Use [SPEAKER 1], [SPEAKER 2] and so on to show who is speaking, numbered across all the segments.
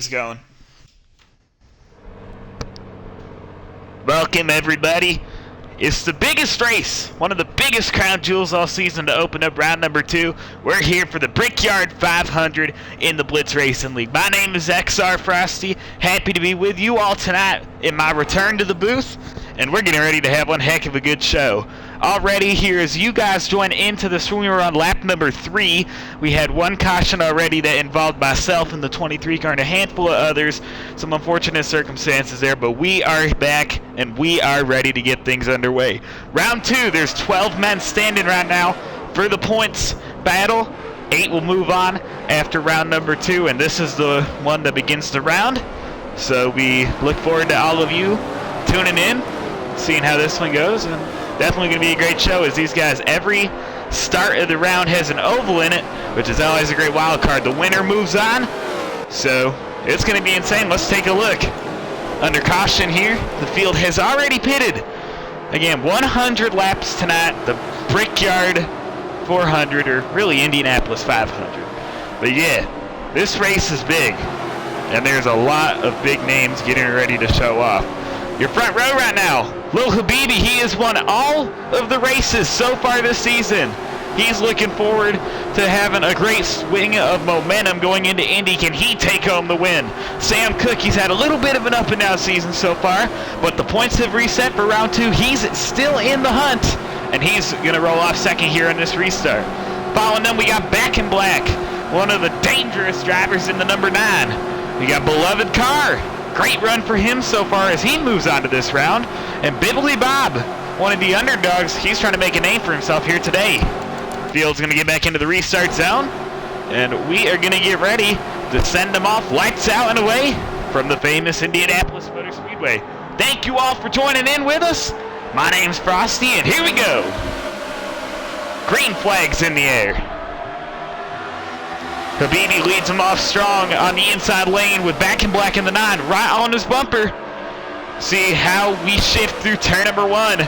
[SPEAKER 1] things going. Welcome everybody. It's the biggest race, one of the biggest crown jewels all season to open up round number 2. We're here for the Brickyard 500 in the Blitz Racing League. My name is XR Frosty. Happy to be with you all tonight in my return to the booth, and we're getting ready to have one heck of a good show. Already here as you guys join into this when we were on lap number 3. We had one caution already that involved myself in the 23 car and a handful of others. Some unfortunate circumstances there, but we are back and we are ready to get things underway. Round 2, there's 12 men standing right now for the points battle. 8 will move on after round number 2, and this is the one that begins the round. So we look forward to all of you tuning in, seeing how this one goes, and definitely going to be a great show as these guys, every start of the round has an oval in it, which is always a great wild card. The winner moves on, so it's going to be insane. Let's take a look. Under caution here, the field has already pitted. Again, 100 laps tonight, the Brickyard 400, or really Indianapolis 500. But yeah, this race is big, and there's a lot of big names getting ready to show off. Your front row right now, Lil Habibi, he has won all of the races so far this season. He's looking forward to having a great swing of momentum going into Indy. Can he take home the win? Sam Cook, he's had a little bit of an up and down season so far, but the points have reset for round 2. He's still in the hunt, and he's going to roll off second here in this restart. Following them, we got Back in Black, one of the dangerous drivers in the number 9. We got Beloved Car. Great run for him so far as he moves on to this round. And Bibbly Bob, one of the underdogs, he's trying to make a name for himself here today. Field's going to get back into the restart zone, and we are going to get ready to send them off lights out and away from the famous Indianapolis Motor Speedway. Thank you all for joining in with us. My name's Frosty, and here we go. Green flags in the air. Habibi leads him off strong on the inside lane with Back in Black in the 9 right on his bumper. See how we shift through turn number 1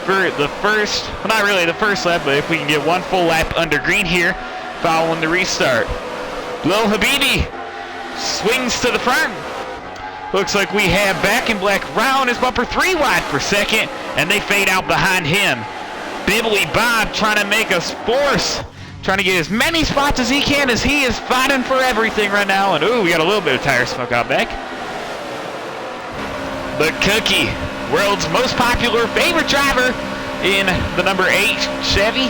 [SPEAKER 1] for the first, well, not really the first lap, but if we can get one full lap under green here following the restart. Lil Habibi swings to the front. Looks like we have Back in Black right on his bumper, 3 wide per second, and they fade out behind him. Bibbly Bob trying to make us force, trying to get as many spots as he can as he is fighting for everything right now. And ooh, we got a little bit of tire smoke out back. But Cookie, world's most popular favorite driver in the number 8 Chevy,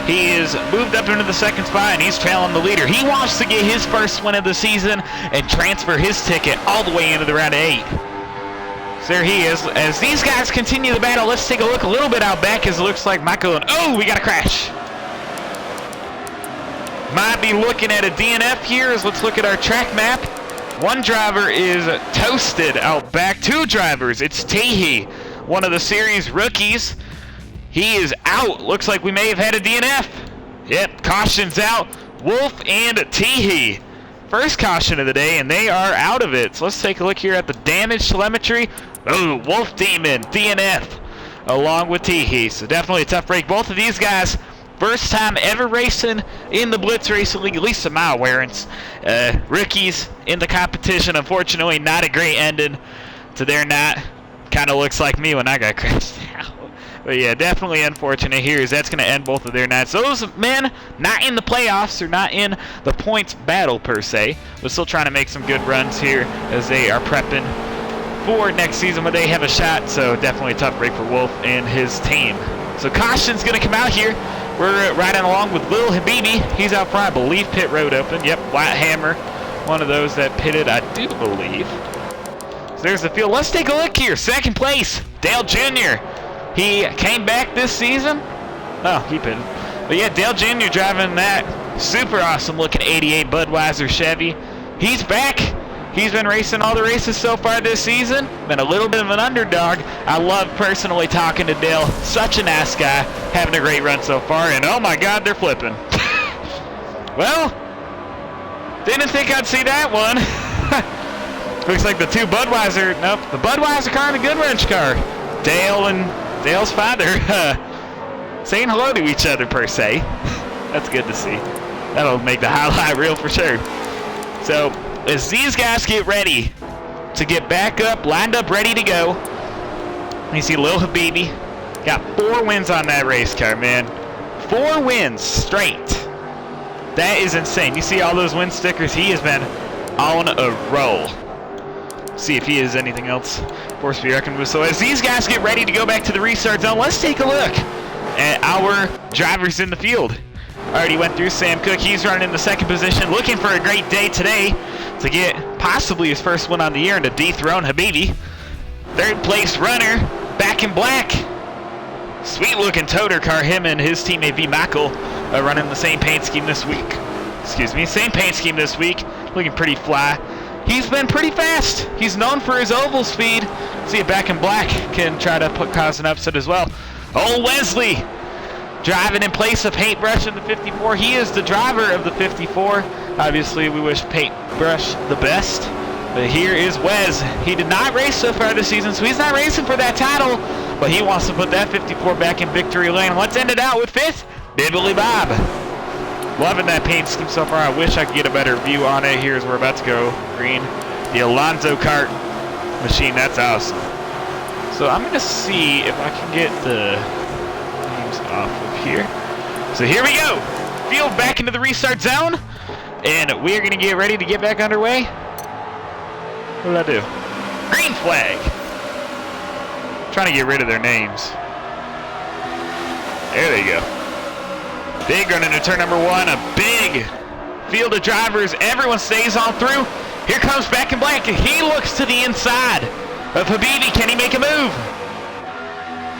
[SPEAKER 1] he is moved up into the second spot and he's trailing the leader. He wants to get his first win of the season and transfer his ticket all the way into the round of 8. So there he is. As these guys continue the battle, let's take a look a little bit out back as it looks like Michael and oh, we got a crash. Might be looking at a DNF here as let's look at our track map. One driver is toasted out back. 2 drivers. It's Teehee, one of the series rookies. He is out. Looks like we may have had a DNF. Yep, caution's out. Wolf and Teehee. First caution of the day, and they are out of it. So let's take a look here at the damage telemetry. Oh, Wolf Demon, DNF, along with Teehee. So definitely a tough break. Both of these guys, first time ever racing in the Blitz Racing League, at least to my awareness. Rookies in the competition, unfortunately not a great ending to their night. Kind of looks like me when I got crashed out. But yeah, definitely unfortunate here as that's going to end both of their nights. Those men not in the playoffs or not in the points battle per se, but still trying to make some good runs here as they are prepping for next season when they have a shot. So definitely a tough break for Wolf and his team. So caution's going to come out here. We're riding along with Lil Habibi. He's out front. I believe pit road open. Yep, White Hammer. One of those that pitted, I do believe. So there's the field. Let's take a look here. Second place, Dale Jr. He came back this season. Oh, he pitted. But yeah, Dale Jr. driving that super awesome looking 88 Budweiser Chevy. He's back. He's been racing all the races so far this season. Been a little bit of an underdog. I love personally talking to Dale. Such a nice guy. Having a great run so far. And oh my God, they're flipping. Well, didn't think I'd see that one. Looks like the 2 Budweiser. Nope, the Budweiser car and the Goodwrench car. Dale and Dale's father saying hello to each other per se. That's good to see. That'll make the highlight reel for sure. So as these guys get ready to get back up, lined up, ready to go. You see Lil Habibi got 4 wins on that race car, man. 4 wins straight. That is insane. You see all those win stickers? He has been on a roll. See if he is anything else force to be reckoned with. So as these guys get ready to go back to the restart zone, let's take a look at our drivers in the field. Already went through Sam Cook. He's running in the 2nd position, looking for a great day today to get possibly his first win on the year and to dethrone Habibi. 3rd place runner, back in black. Sweet looking toter car. Him and his teammate V. Mackel are running the same paint scheme this week. Same paint scheme this week. Looking pretty fly. He's been pretty fast. He's known for his oval speed. See it back in black. Can try to cause an upset as well. Oh, Wesley driving in place of Paintbrush in the 54. He is the driver of the 54. Obviously, we wish Paintbrush the best. But here is Wes. He did not race so far this season, so he's not racing for that title. But he wants to put that 54 back in victory lane. Let's end it out with 5th, Bibbly Bob. Loving that paint scheme so far. I wish I could get a better view on it. Here's where we're about to go. Green. The Alonso kart machine. That's awesome. So I'm going to see if I can get the names off of here. So here we go. Field back into the restart zone. And we're going to get ready to get back underway. What did I do? Green flag. Trying to get rid of their names. There they go. Big run into turn number 1. A big field of drivers. Everyone stays on through. Here comes back in black. He looks to the inside of Habibi. Can he make a move?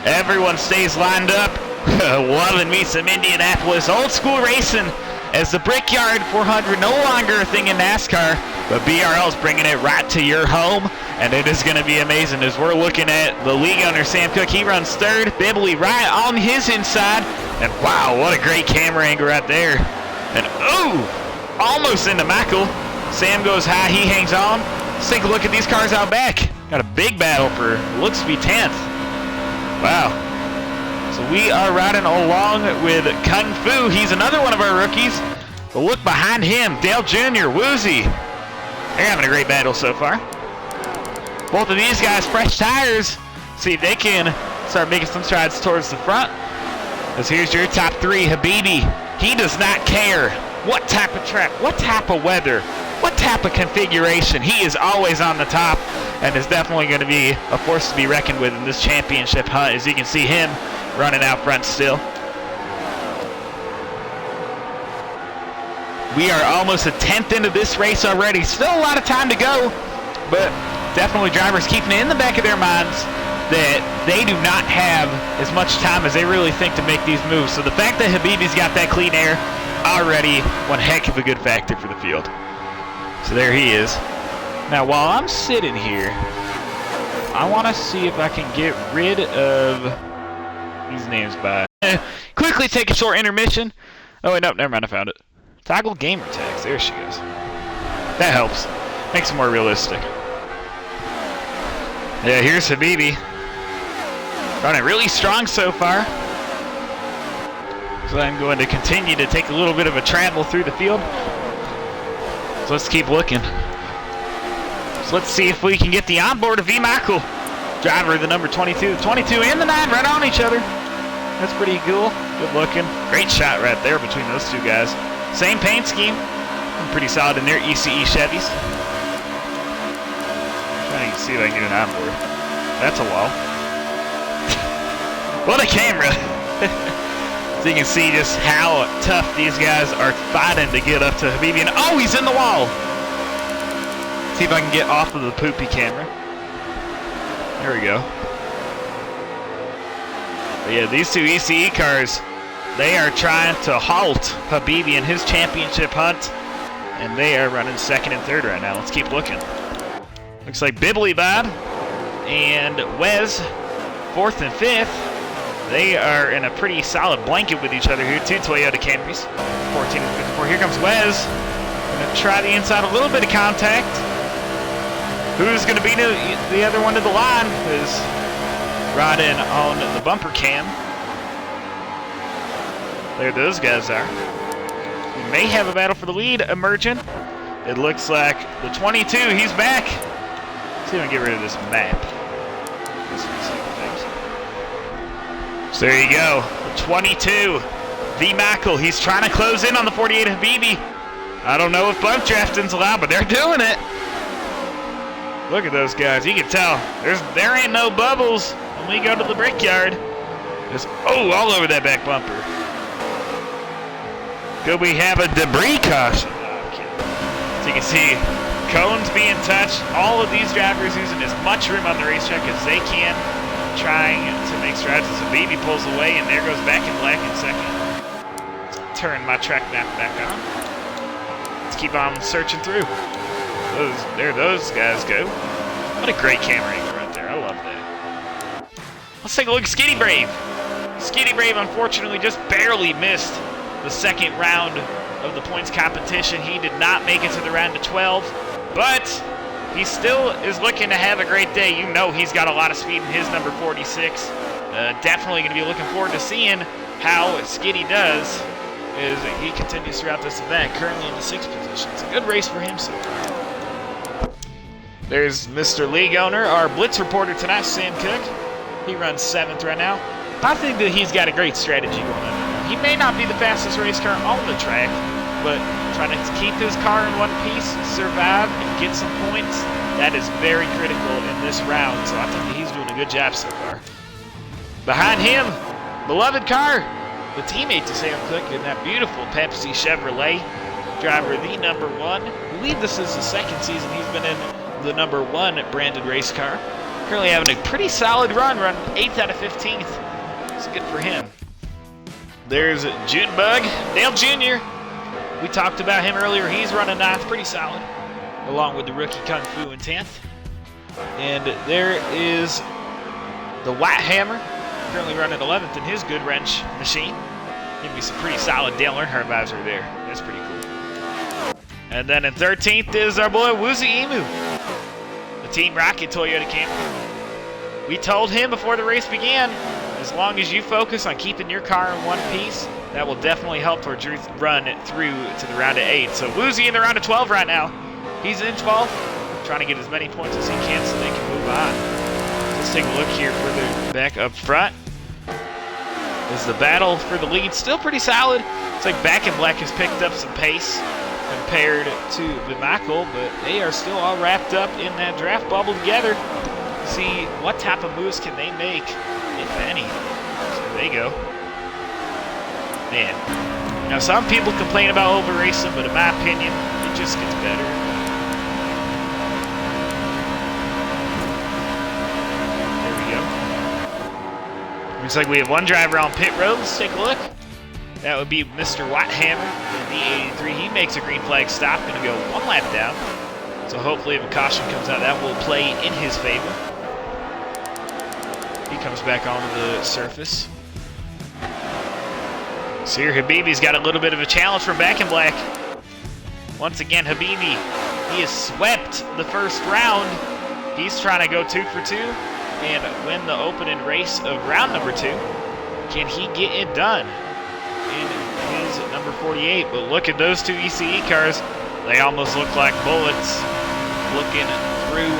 [SPEAKER 1] Everyone stays lined up. Loving me some Indianapolis. Old school racing as the Brickyard 400 no longer a thing in NASCAR. But BRL is bringing it right to your home. And it is going to be amazing as we're looking at the league owner, Sam Cook. He runs 3rd. Bibbly right on his inside. And wow, what a great camera angle right there. And ooh, almost into Mackel. Sam goes high, he hangs on. Let's take a look at these cars out back. Got a big battle for, looks to be 10th. Wow. So we are riding along with Kung Fu. He's another one of our rookies. But look behind him, Dale Jr., Woozy. They're having a great battle so far. Both of these guys, fresh tires. See if they can start making some strides towards the front. As here's your top 3, Habibi. He does not care what type of track, what type of weather, what type of configuration. He is always on the top and is definitely going to be a force to be reckoned with in this championship hunt. As you can see him running out front still. We are almost a 10th into this race already. Still a lot of time to go, but definitely drivers keeping it in the back of their minds that they do not have as much time as they really think to make these moves. So the fact that Habibi's got that clean air already one heck of a good factor for the field. So there he is. Now while I'm sitting here, I want to see if I can get rid of these names by quickly take a short intermission. Oh wait, no, never mind, I found it. Toggle gamer tags, there she goes. That helps. Makes it more realistic. Yeah, here's Habibi. Running really strong so far. So I'm going to continue to take a little bit of a travel through the field. So let's keep looking. So let's see if we can get the onboard of V. Mackel. Driver of the number 22. 22 and the 9 right on each other. That's pretty cool. Good looking. Great shot right there between those two guys. Same paint scheme. Pretty solid in their ECE Chevys. Trying to see if I can get an onboard. That's a wall. What a camera! So you can see just how tough these guys are fighting to get up to Habibi. And oh, he's in the wall! See if I can get off of the poopy camera. There we go. But yeah, these two ECE cars, they are trying to halt Habibi in his championship hunt. And they are running 2nd and 3rd right now. Let's keep looking. Looks like Bibbly Bob and Wes, 4th and 5th. They are in a pretty solid blanket with each other here. 2 Toyota Camrys, 14 and 54. Here comes Wes. Going to try the inside, a little bit of contact. Who's going to beat the other one to the line is riding on the bumper cam. There those guys are. We may have a battle for the lead emerging It looks like the 22, he's back. Let's see if I can get rid of this map. So there you go, the 22, V. Michael. He's trying to close in on the 48 Habibi. I don't know if bump drafting's allowed, but they're doing it. Look at those guys. You can tell there ain't no bubbles when we go to the Brickyard. There's, oh, all over that back bumper. Could we have a debris caution? So you can see cones being touched. All of these drivers using as much room on the racetrack as they can, trying to make strides as Habibi pulls away, and there goes Back in Black in second. Let's turn my track map back on. Let's keep on searching through. There those guys go. What a great camera angle right there. I love that. Let's take a look at Skitty Brave. Skitty Brave unfortunately just barely missed the second round of the points competition. He did not make it to the round of 12, but he still is looking to have a great day. You know he's got a lot of speed in his number 46. Definitely going to be looking forward to seeing how Skitty does as he continues throughout this event, currently in the 6th position. It's a good race for him so far. There's Mr. League Owner, our Blitz reporter tonight, Sam Cook. He runs 7th right now. I think that he's got a great strategy going on. He may not be the fastest race car on the track, but trying to keep his car in one piece, survive, and get some points, that is very critical in this round. So I think that he's doing a good job so far. Behind him, beloved car, the teammate to Sam Cook in that beautiful Pepsi Chevrolet. Driver, the number 1. I believe this is the 2nd season he's been in the number 1 branded race car. Currently having a pretty solid run 8th out of 15th. It's good for him. There's Junebug, Dale Jr. We talked about him earlier. He's running 9th, pretty solid, along with the rookie Kung Fu in 10th. And there is the White Hammer, currently running 11th in his good wrench machine. Give me some pretty solid Dale Earnhardt vibes right there. That's pretty cool. And then in 13th is our boy Woozy Emu, the Team Rocket Toyota camper. We told him before the race began, as long as you focus on keeping your car in one piece, that will definitely help towards your run through to the round of 8. So Woozy in the round of 12 right now. He's in 12th, trying to get as many points as he can so they can move on. Let's take a look here further back up front. Is the battle for the lead still pretty solid? It's like Back in Black has picked up some pace compared to Michael, but they are still all wrapped up in that draft bubble together. See what type of moves can they make, if any. So there they go. Man. Now some people complain about over racing, but in my opinion, it just gets better. There we go. Looks like we have one driver on pit road. Let's take a look. That would be Mr. Whitehammer, the D83. He makes a green flag stop, gonna go one lap down. So hopefully if a caution comes out, that will play in his favor. He comes back onto the surface. So here Habibi's got a little bit of a challenge from Back in Black. Once again, Habibi, he has swept the first round. He's trying to go 2 for 2 and win the opening race of round number 2. Can he get it done in his number 48? But look at those two ECE cars. They almost look like bullets looking through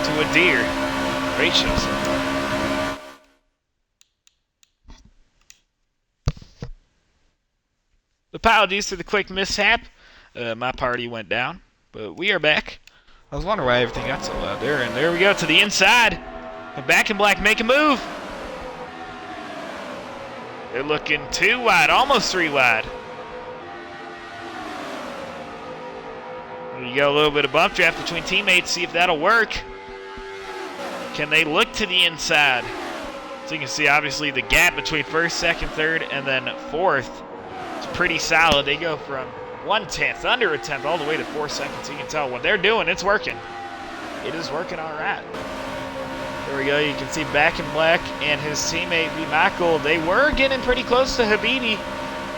[SPEAKER 1] to a deer. Great show so far. Apologies for the quick mishap. My party went down, but we are back. I was wondering why everything got so loud there, and there we go to the inside. And Back in Black make a move. They're looking 2 wide, almost 3 wide. There you go, a little bit of bump draft between teammates, see if that'll work. Can they look to the inside? So you can see obviously the gap between 1st, 2nd, 3rd, and then 4th. It's pretty solid. They go from 1/10, under a tenth, all the way to 4 seconds. You can tell what they're doing, it's working. It is working all right. There we go. You can see Back in Black and his teammate, Michael, they were getting pretty close to Habibi.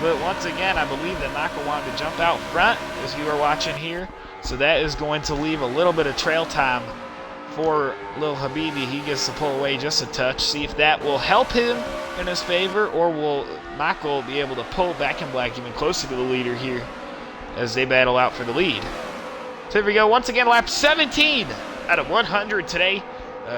[SPEAKER 1] But once again, I believe that Michael wanted to jump out front, as you are watching here. So that is going to leave a little bit of trail time for Lil Habibi. He gets to pull away just a touch. See if that will help him in his favor, or will Michael be able to pull Back in Black even closer to the leader here as they battle out for the lead. So here we go. Once again, lap 17 out of 100 today.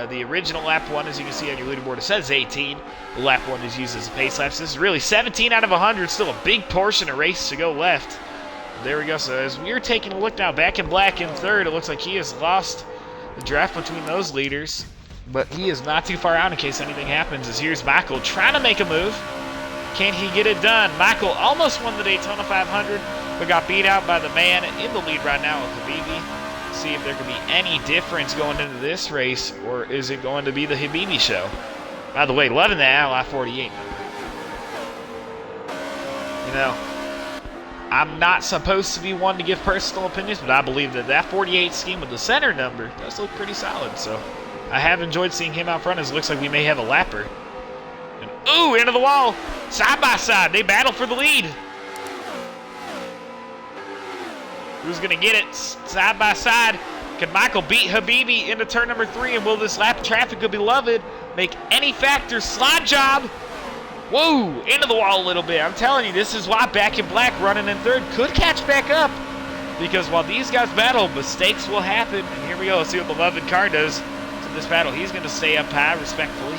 [SPEAKER 1] The original lap 1, as you can see on your leaderboard, it says 18. The lap 1 is used as a pace lap. So this is really 17 out of 100. Still a big portion of race to go left. There we go. So as we're taking a look now, Back in Black in third, it looks like he has lost the draft between those leaders. But he is not too far out in case anything happens. As here's Michael trying to make a move. Can he get it done? Michael almost won the Daytona 500, but got beat out by the man in the lead right now with Habibi. See if there could be any difference going into this race, or is it going to be the Habibi show? By the way, loving that Ally 48 number. You know, I'm not supposed to be one to give personal opinions, but I believe that that 48 scheme with the center number does look pretty solid. So I have enjoyed seeing him out front, as it looks like we may have a lapper. And, ooh, into the wall, side by side. They battle for the lead. Who's going to get it side by side? Can Michael beat Habibi into turn number 3? And will this lap of traffic of Beloved make any factor? Slide job. Whoa, into the wall a little bit. I'm telling you, this is why Back in Black running in third could catch back up. Because while these guys battle, mistakes will happen. And here we go. Let's see what Beloved car does to this battle. He's going to stay up high respectfully.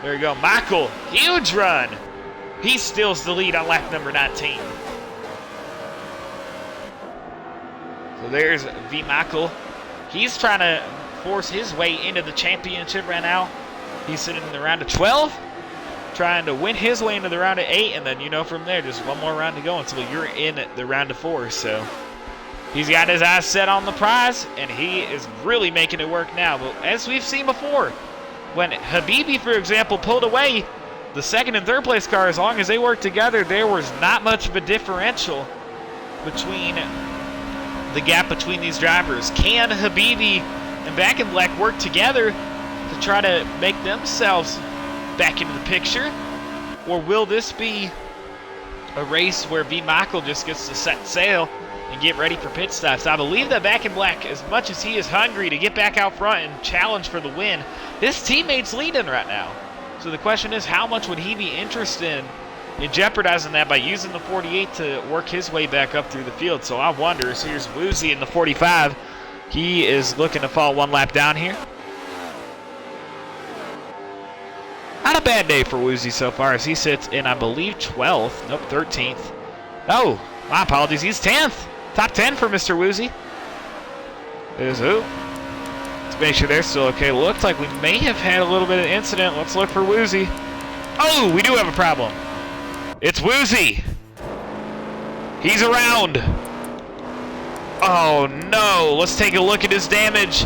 [SPEAKER 1] There you go. Michael, huge run. He steals the lead on lap number 19. So there's V. Michael. He's trying to force his way into the championship right now. He's sitting in the round of 12, trying to win his way into the round of 8, and then, you know, from there, just one more round to go until you're in the round of 4. So he's got his eyes set on the prize, and he is really making it work now. But as we've seen before, when Habibi, for example, pulled away, the second and third place car, as long as they worked together, there was not much of a differential between the gap between these drivers. Can Habibi and Back in Black work together to try to make themselves back into the picture? Or will this be a race where V. Michael just gets to set sail and get ready for pit stops? I believe that Back in Black, as much as he is hungry to get back out front and challenge for the win, this teammate's leading right now. So the question is, how much would he be interested in jeopardizing that by using the 48 to work his way back up through the field? So I wonder. So here's Woozy in the 45. He is looking to fall one lap down here. Not a bad day for Woozy so far, as he sits in, I believe, 12th. Nope, 13th. Oh, my apologies. He's 10th. Top 10 for Mr. Woozy. There's who? Let's make sure they're still okay. Looks like we may have had a little bit of incident. Let's look for Woozy. Oh, we do have a problem. It's Woozy. He's around. Oh, no. Let's take a look at his damage.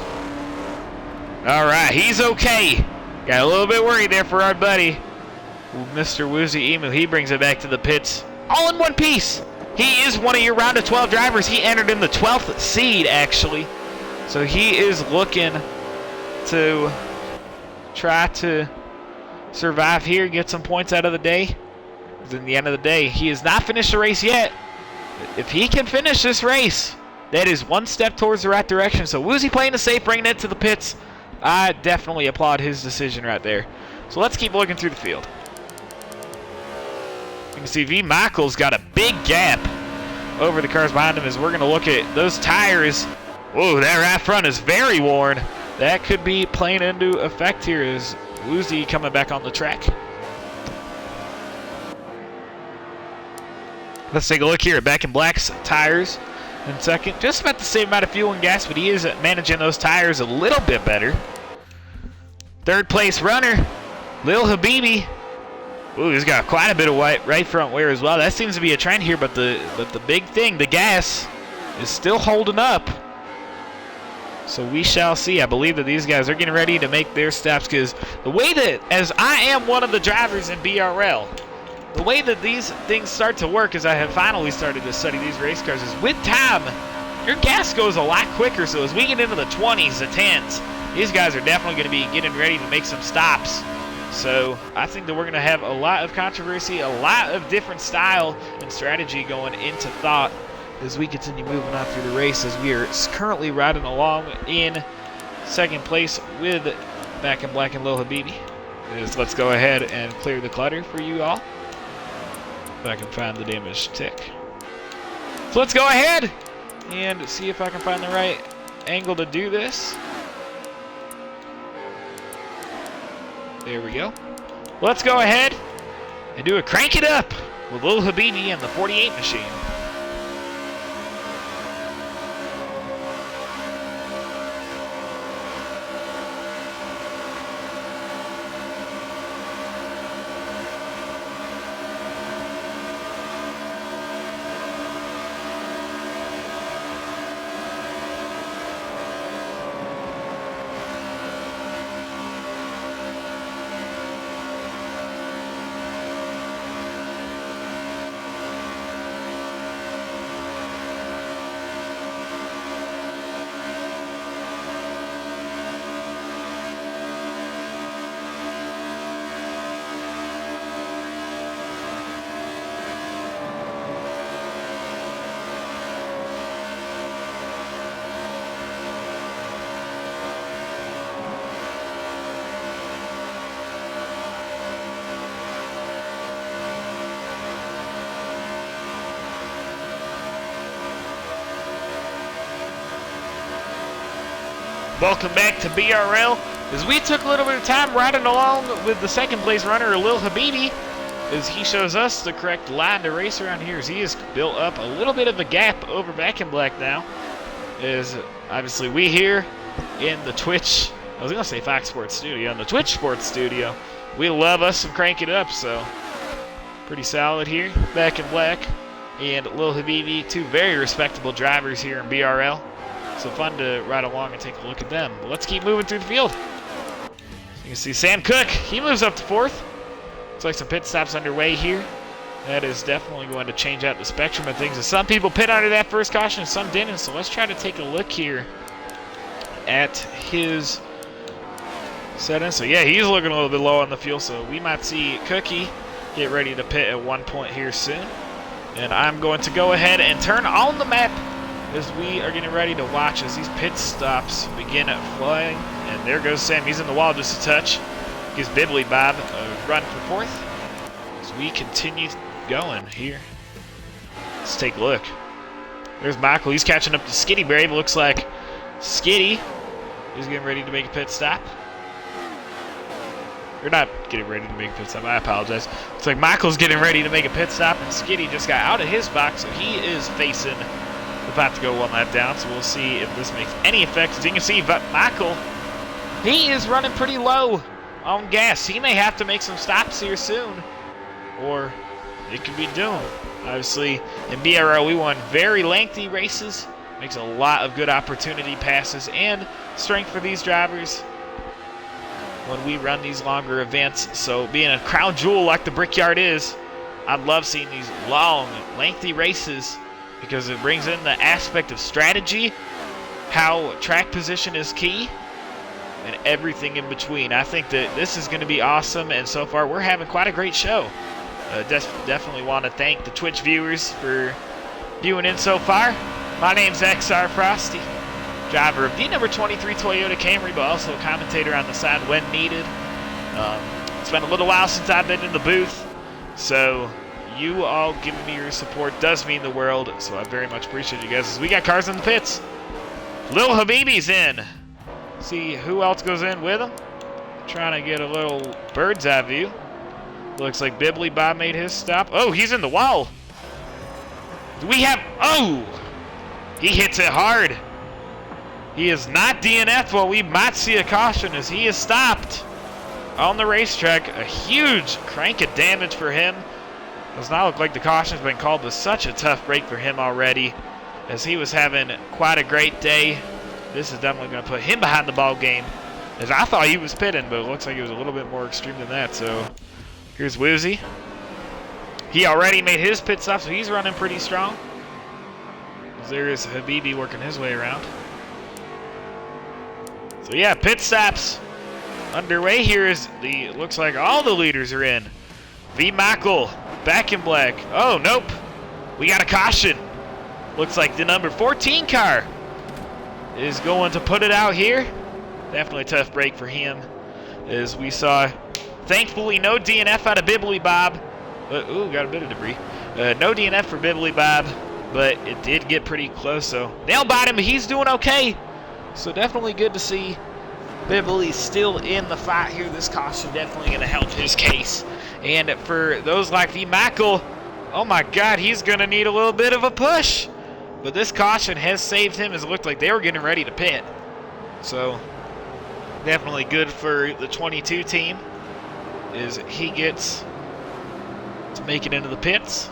[SPEAKER 1] All right, he's okay. Got a little bit worried there for our buddy, Mr. Woozy Emu. He brings it back to the pits all in one piece. He is one of your round of 12 drivers. He entered in the 12th seed, actually. So he is looking to try to survive here, get some points out of the day. In the end of the day, he has not finished the race yet. If he can finish this race, that is one step towards the right direction. So Woozy playing it safe, bringing it to the pits. I definitely applaud his decision right there. So let's keep looking through the field. You can see V. Michael's got a big gap over the cars behind him, as we're going to look at those tires. Whoa, that right front is very worn. That could be playing into effect here as Woozy coming back on the track. Let's take a look here at Back in Black's tires in second. Just about the same amount of fuel and gas, but he is managing those tires a little bit better. Third place runner, Lil Habibi. Ooh, he's got quite a bit of right front wear as well. That seems to be a trend here, but the big thing, the gas, is still holding up. So we shall see. I believe that these guys are getting ready to make their stops, because the way that, as I am one of the drivers in BRL, the way that these things start to work, as I have finally started to study these race cars, is with time, your gas goes a lot quicker. So as we get into the 20s, the 10s, these guys are definitely going to be getting ready to make some stops. So I think that we're going to have a lot of controversy, a lot of different style and strategy going into thought as we continue moving on through the race, as we are currently riding along in second place with Back in Black and Lil Habibi. Let's go ahead and clear the clutter for you all. If I can find the damaged tick. So let's go ahead and see if I can find the right angle to do this. There we go. Let's go ahead and do a crank it up with Lil Habibi and the 48 machine. Welcome back to BRL. As we took a little bit of time riding along with the second place runner, Lil Habibi, as he shows us the correct line to race around here, as he has built up a little bit of a gap over Back in Black now. As obviously we here in the Twitch, I was going to say Fox Sports Studio, in the Twitch Sports Studio, we love us some Crank It Up, so pretty solid here. Back in Black and Lil Habibi, two very respectable drivers here in BRL. So fun to ride along and take a look at them. But let's keep moving through the field. You can see Sam Cook, he moves up to 4th. Looks like some pit stops underway here. That is definitely going to change out the spectrum of things. And some people pit under that first caution, some didn't. So let's try to take a look here at his setting. So yeah, he's looking a little bit low on the fuel. So we might see Cookie get ready to pit at one point here soon. And I'm going to go ahead and turn on the map as we are getting ready to watch as these pit stops begin flying. And there goes Sam. He's in the wall just a touch. Gives Bibbly Bob a run for 4th. As we continue going here. Let's take a look. There's Michael. He's catching up to Skitty Brave. Looks like Skitty is getting ready to make a pit stop. Or not getting ready to make a pit stop. I apologize. Looks like Michael's getting ready to make a pit stop. And Skitty just got out of his box. So he is facing about to go one lap down, so we'll see if this makes any effect. As you can see, but Michael, he is running pretty low on gas. He may have to make some stops here soon, or it could be doomed. Obviously, in BRL, we won very lengthy races. Makes a lot of good opportunity passes and strength for these drivers when we run these longer events. So being a crown jewel like the Brickyard is, I love seeing these long, lengthy races, because it brings in the aspect of strategy, how track position is key, and everything in between. I think that this is going to be awesome, and so far we're having quite a great show. Definitely want to thank the Twitch viewers for viewing in so far. My name's XR Frosty, driver of the number 23 Toyota Camry, but also a commentator on the side when needed. It's been a little while since I've been in the booth, so you all giving me your support does mean the world, so I very much appreciate you guys. As we got cars in the pits. Lil Habibi's in. See who else goes in with him. Trying to get a little bird's eye view. Looks like Bibbly Bob made his stop. Oh, he's in the wall. Do we have... Oh! He hits it hard. He is not DNF, but we might see a caution as he is stopped on the racetrack. A huge crank of damage for him. Does not look like the caution's been called, but such a tough break for him already, as he was having quite a great day. This is definitely going to put him behind the ball game, as I thought he was pitting, but it looks like it was a little bit more extreme than that. So here's Woozy. He already made his pit stop, so he's running pretty strong. There is Habibi working his way around. So yeah, pit stops underway here. Looks like all the leaders are in. V. Michael, Back in Black. Oh, nope. We got a caution. Looks like the number 14 car is going to put it out here. Definitely a tough break for him, as we saw, thankfully, no DNF out of Bibbly Bob. Ooh, got a bit of debris. No DNF for Bibbly Bob, but it did get pretty close. So nail bite him. He's doing okay. So definitely good to see Bibley's still in the fight here. This caution definitely going to help his case. And for those like V. Mackle, oh my God, he's going to need a little bit of a push. But this caution has saved him, as it looked like they were getting ready to pit. So definitely good for the 22 team, is he gets to make it into the pits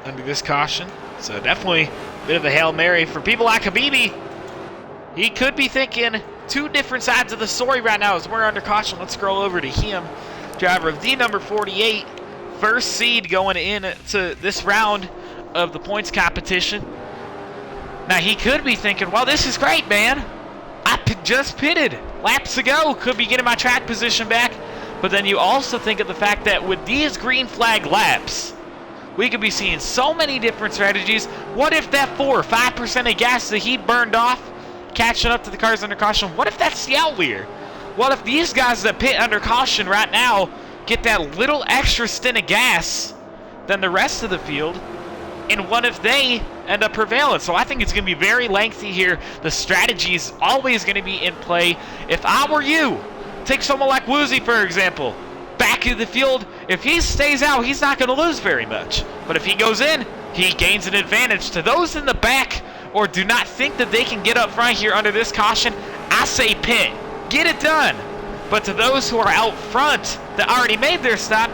[SPEAKER 1] under this caution. So definitely a bit of a Hail Mary for people like Habibi. He could be thinking two different sides of the story right now as we're under caution. Let's scroll over to him. Driver of the number 48, first seed going into this round of the points competition. Now he could be thinking, well, this is great, man. I just pitted laps ago, could be getting my track position back. But then you also think of the fact that with these green flag laps, we could be seeing so many different strategies. What if that 4 or 5% of gas that he burned off catching up to the cars under caution, what if that's the outlier? What if these guys that pit under caution right now get that little extra stint of gas than the rest of the field? And what if they end up prevailing? So I think it's going to be very lengthy here. The strategy is always going to be in play. If I were you, take someone like Woozy, for example. Back of the field, if he stays out, he's not going to lose very much. But if he goes in, he gains an advantage. To those in the back, or do not think that they can get up front here under this caution, I say pit. Get it done. But to those who are out front that already made their stop,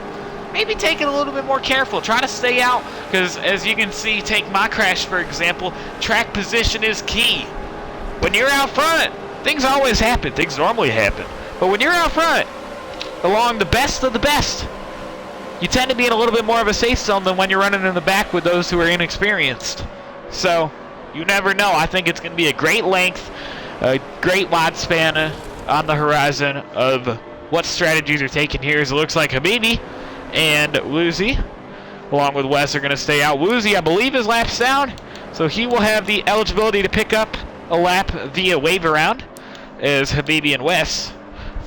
[SPEAKER 1] maybe take it a little bit more careful. Try to stay out, because as you can see, take my crash for example, track position is key. When you're out front, things always happen. Things normally happen. But when you're out front, along the best of the best, you tend to be in a little bit more of a safe zone than when you're running in the back with those who are inexperienced. So, you never know. I think it's going to be a great length, a great wide span on the horizon of what strategies are taken here. As it looks like Habibi and Woozy, along with Wes, are going to stay out. Woozy, I believe, is lap's down, so he will have the eligibility to pick up a lap via wave around, as Habibi and Wes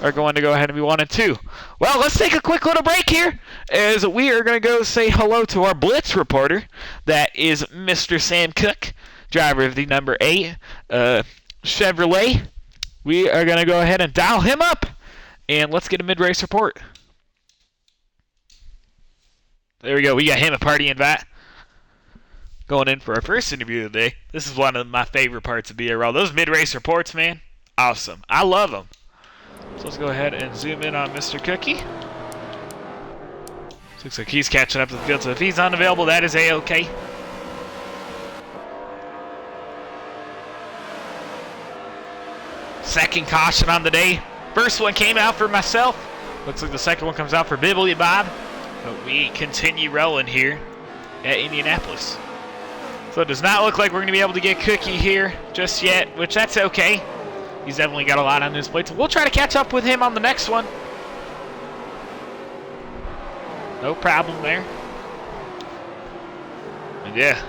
[SPEAKER 1] are going to go ahead and be 1 and 2. Well, let's take a quick little break here, as we are going to go say hello to our Blitz reporter. That is Mr. Sam Cook, driver of the number 8 Chevrolet. We are going to go ahead and dial him up, and let's get a mid-race report. There we go. We got him a party invite. Going in for our first interview of the day. This is one of my favorite parts of BRL. Those mid-race reports, man, awesome. I love them. So let's go ahead and zoom in on Mr. Cookie. Looks like he's catching up to the field, so if he's unavailable, that is A-OK. Second caution on the day. First one came out for myself. Looks like the second one comes out for Bibbly Bob. But we continue rolling here at Indianapolis. So it does not look like we're going to be able to get Cookie here just yet, which that's okay. He's definitely got a lot on his plate. So we'll try to catch up with him on the next one. No problem there. And yeah.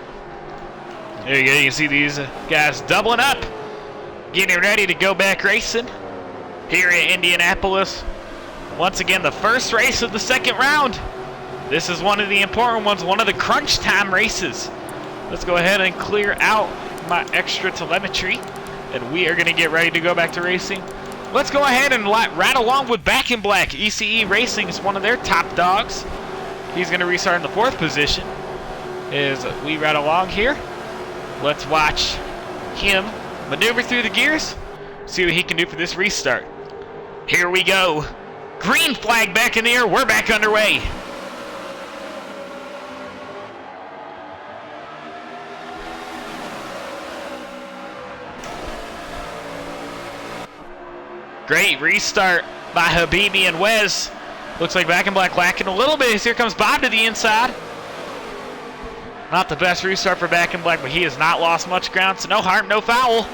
[SPEAKER 1] There you go. You can see these guys doubling up. Getting ready to go back racing here in Indianapolis. Once again, the first race of the second round. This is one of the important ones, one of the crunch time races. Let's go ahead and clear out my extra telemetry, and we are going to get ready to go back to racing. Let's go ahead and ride along with Back in Black. ECE Racing is one of their top dogs. He's going to restart in the 4th position as we ride along here. Let's watch him maneuver through the gears, see what he can do for this restart. Here we go. Green flag back in the air. We're back underway. Great restart by Habibi and Wes. Looks like Back in Black lacking a little bit. Here comes Bob to the inside. Not the best restart for Back in Black, but he has not lost much ground, so no harm, no foul.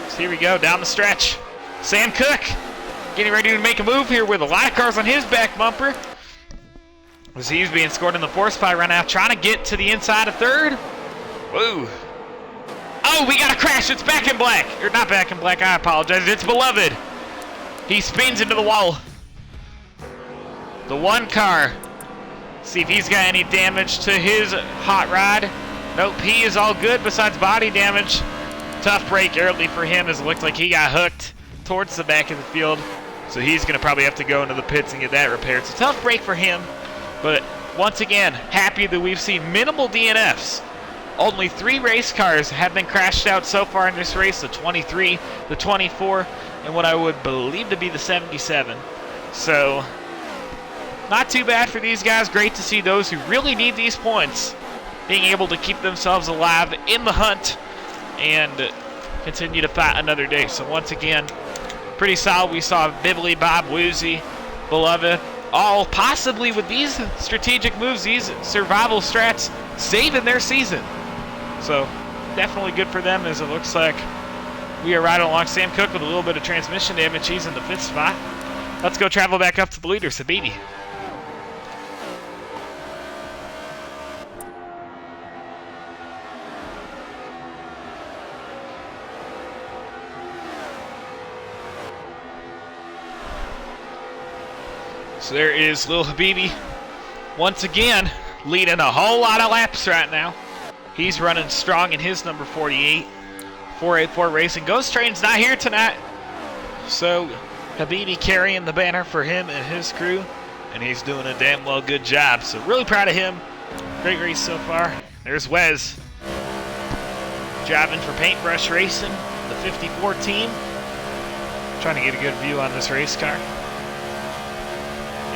[SPEAKER 1] So here we go, down the stretch. Sam Cook getting ready to make a move here with a lot of cars on his back bumper, as he's being scored in the 4th spot right now, trying to get to the inside of 3rd. Woo. Oh, we got a crash. It's Back in Black. Or not Back in Black, I apologize. It's Beloved. He spins into the wall. The one car. See if he's got any damage to his hot rod. Nope, he is all good besides body damage. Tough break early for him as it looked like he got hooked towards the back of the field. So he's going to probably have to go into the pits and get that repaired. So tough break for him. But once again, happy that we've seen minimal DNFs. Only 3 race cars have been crashed out so far in this race. The 23, the 24, and what I would believe to be the 77. So not too bad for these guys. Great to see those who really need these points being able to keep themselves alive in the hunt and continue to fight another day. So once again, pretty solid. We saw Bibbly, Bob, Woozy, Beloved, all possibly with these strategic moves, these survival strats, saving their season. So definitely good for them, as it looks like we are right along Sam Cook with a little bit of transmission damage. He's in the 5th spot. Let's go travel back up to the leader, Sabini. So there is Lil Habibi, once again, leading a whole lot of laps right now. He's running strong in his number 48. 484 Racing. Ghost Train's not here tonight. So Habibi carrying the banner for him and his crew. And he's doing a damn well good job. So really proud of him. Great race so far. There's Wes driving for Paintbrush Racing, the 54 team. Trying to get a good view on this race car.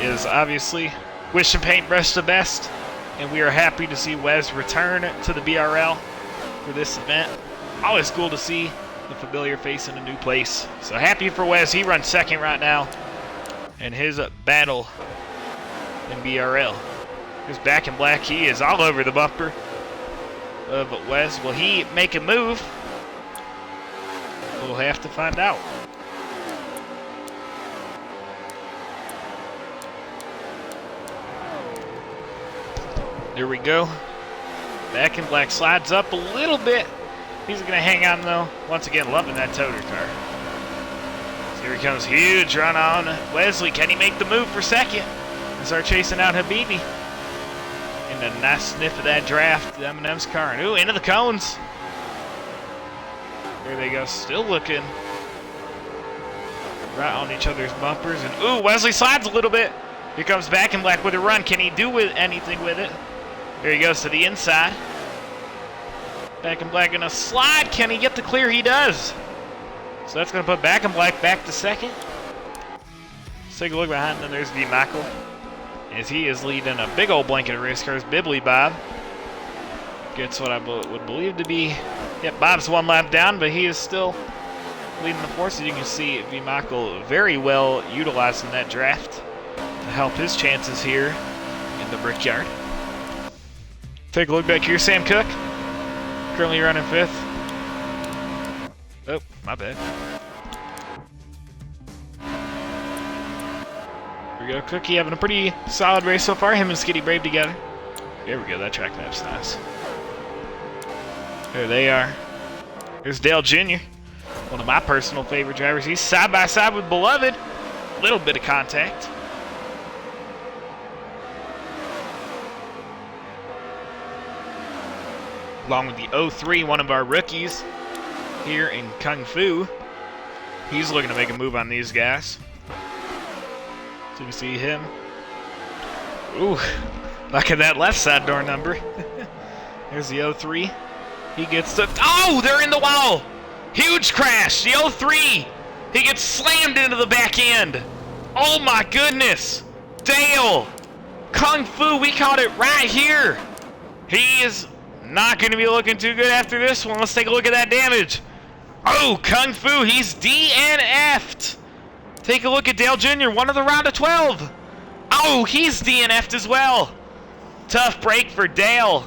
[SPEAKER 1] Is obviously wishing Paintbrush the best, and we are happy to see Wes return to the BRL for this event. Always cool to see the familiar face in a new place. So happy for Wes. He runs 2nd right now in his battle in BRL. He's back in black. He is all over the bumper of Wes. Will he make a move? We'll have to find out. There we go. Back in black, slides up a little bit. He's going to hang on, though. Once again, loving that toter car. So here he comes. Huge run on Wesley. Can he make the move for 2nd? And start chasing out Habibi. And a nice sniff of that draft, the M&M's car. And ooh, into the cones. There they go. Still looking right on each other's bumpers. And ooh, Wesley slides a little bit. Here comes back in black with a run. Can he do anything with it? There he goes to the inside. Back in black gonna slide. Can he get the clear? He does. So that's gonna put back in black back to 2nd. Let's take a look behind him. There's V. Michael, as he is leading a big old blanket of race cars. Bibbly Bob gets what I would believe to be. Yep, Bob's 1 lap down, but he is still leading the force. As you can see, V. Michael very well utilizing that draft to help his chances here in the Brickyard. Take a look back here, Sam Cook, currently running 5th. Oh, my bad. Here we go, Cookie having a pretty solid race so far. Him and Skitty Brave together. There we go, that track map's nice. There they are. Here's Dale Jr., one of my personal favorite drivers. He's side by side with Beloved. A little bit of contact. Along with the 03, one of our rookies here in Kung Fu. He's looking to make a move on these guys. So you can see him. Ooh, look at that left side door number. There's the 03. He gets the... Oh, they're in the wall! Huge crash! The 03! He gets slammed into the back end! Oh my goodness! Dale! Kung Fu, we caught it right here! He is not going to be looking too good after this one. Let's take a look at that damage. Oh, Kung Fu, he's DNF'd. Take a look at Dale Jr., one of the round of 12. Oh, he's DNF'd as well. Tough break for Dale,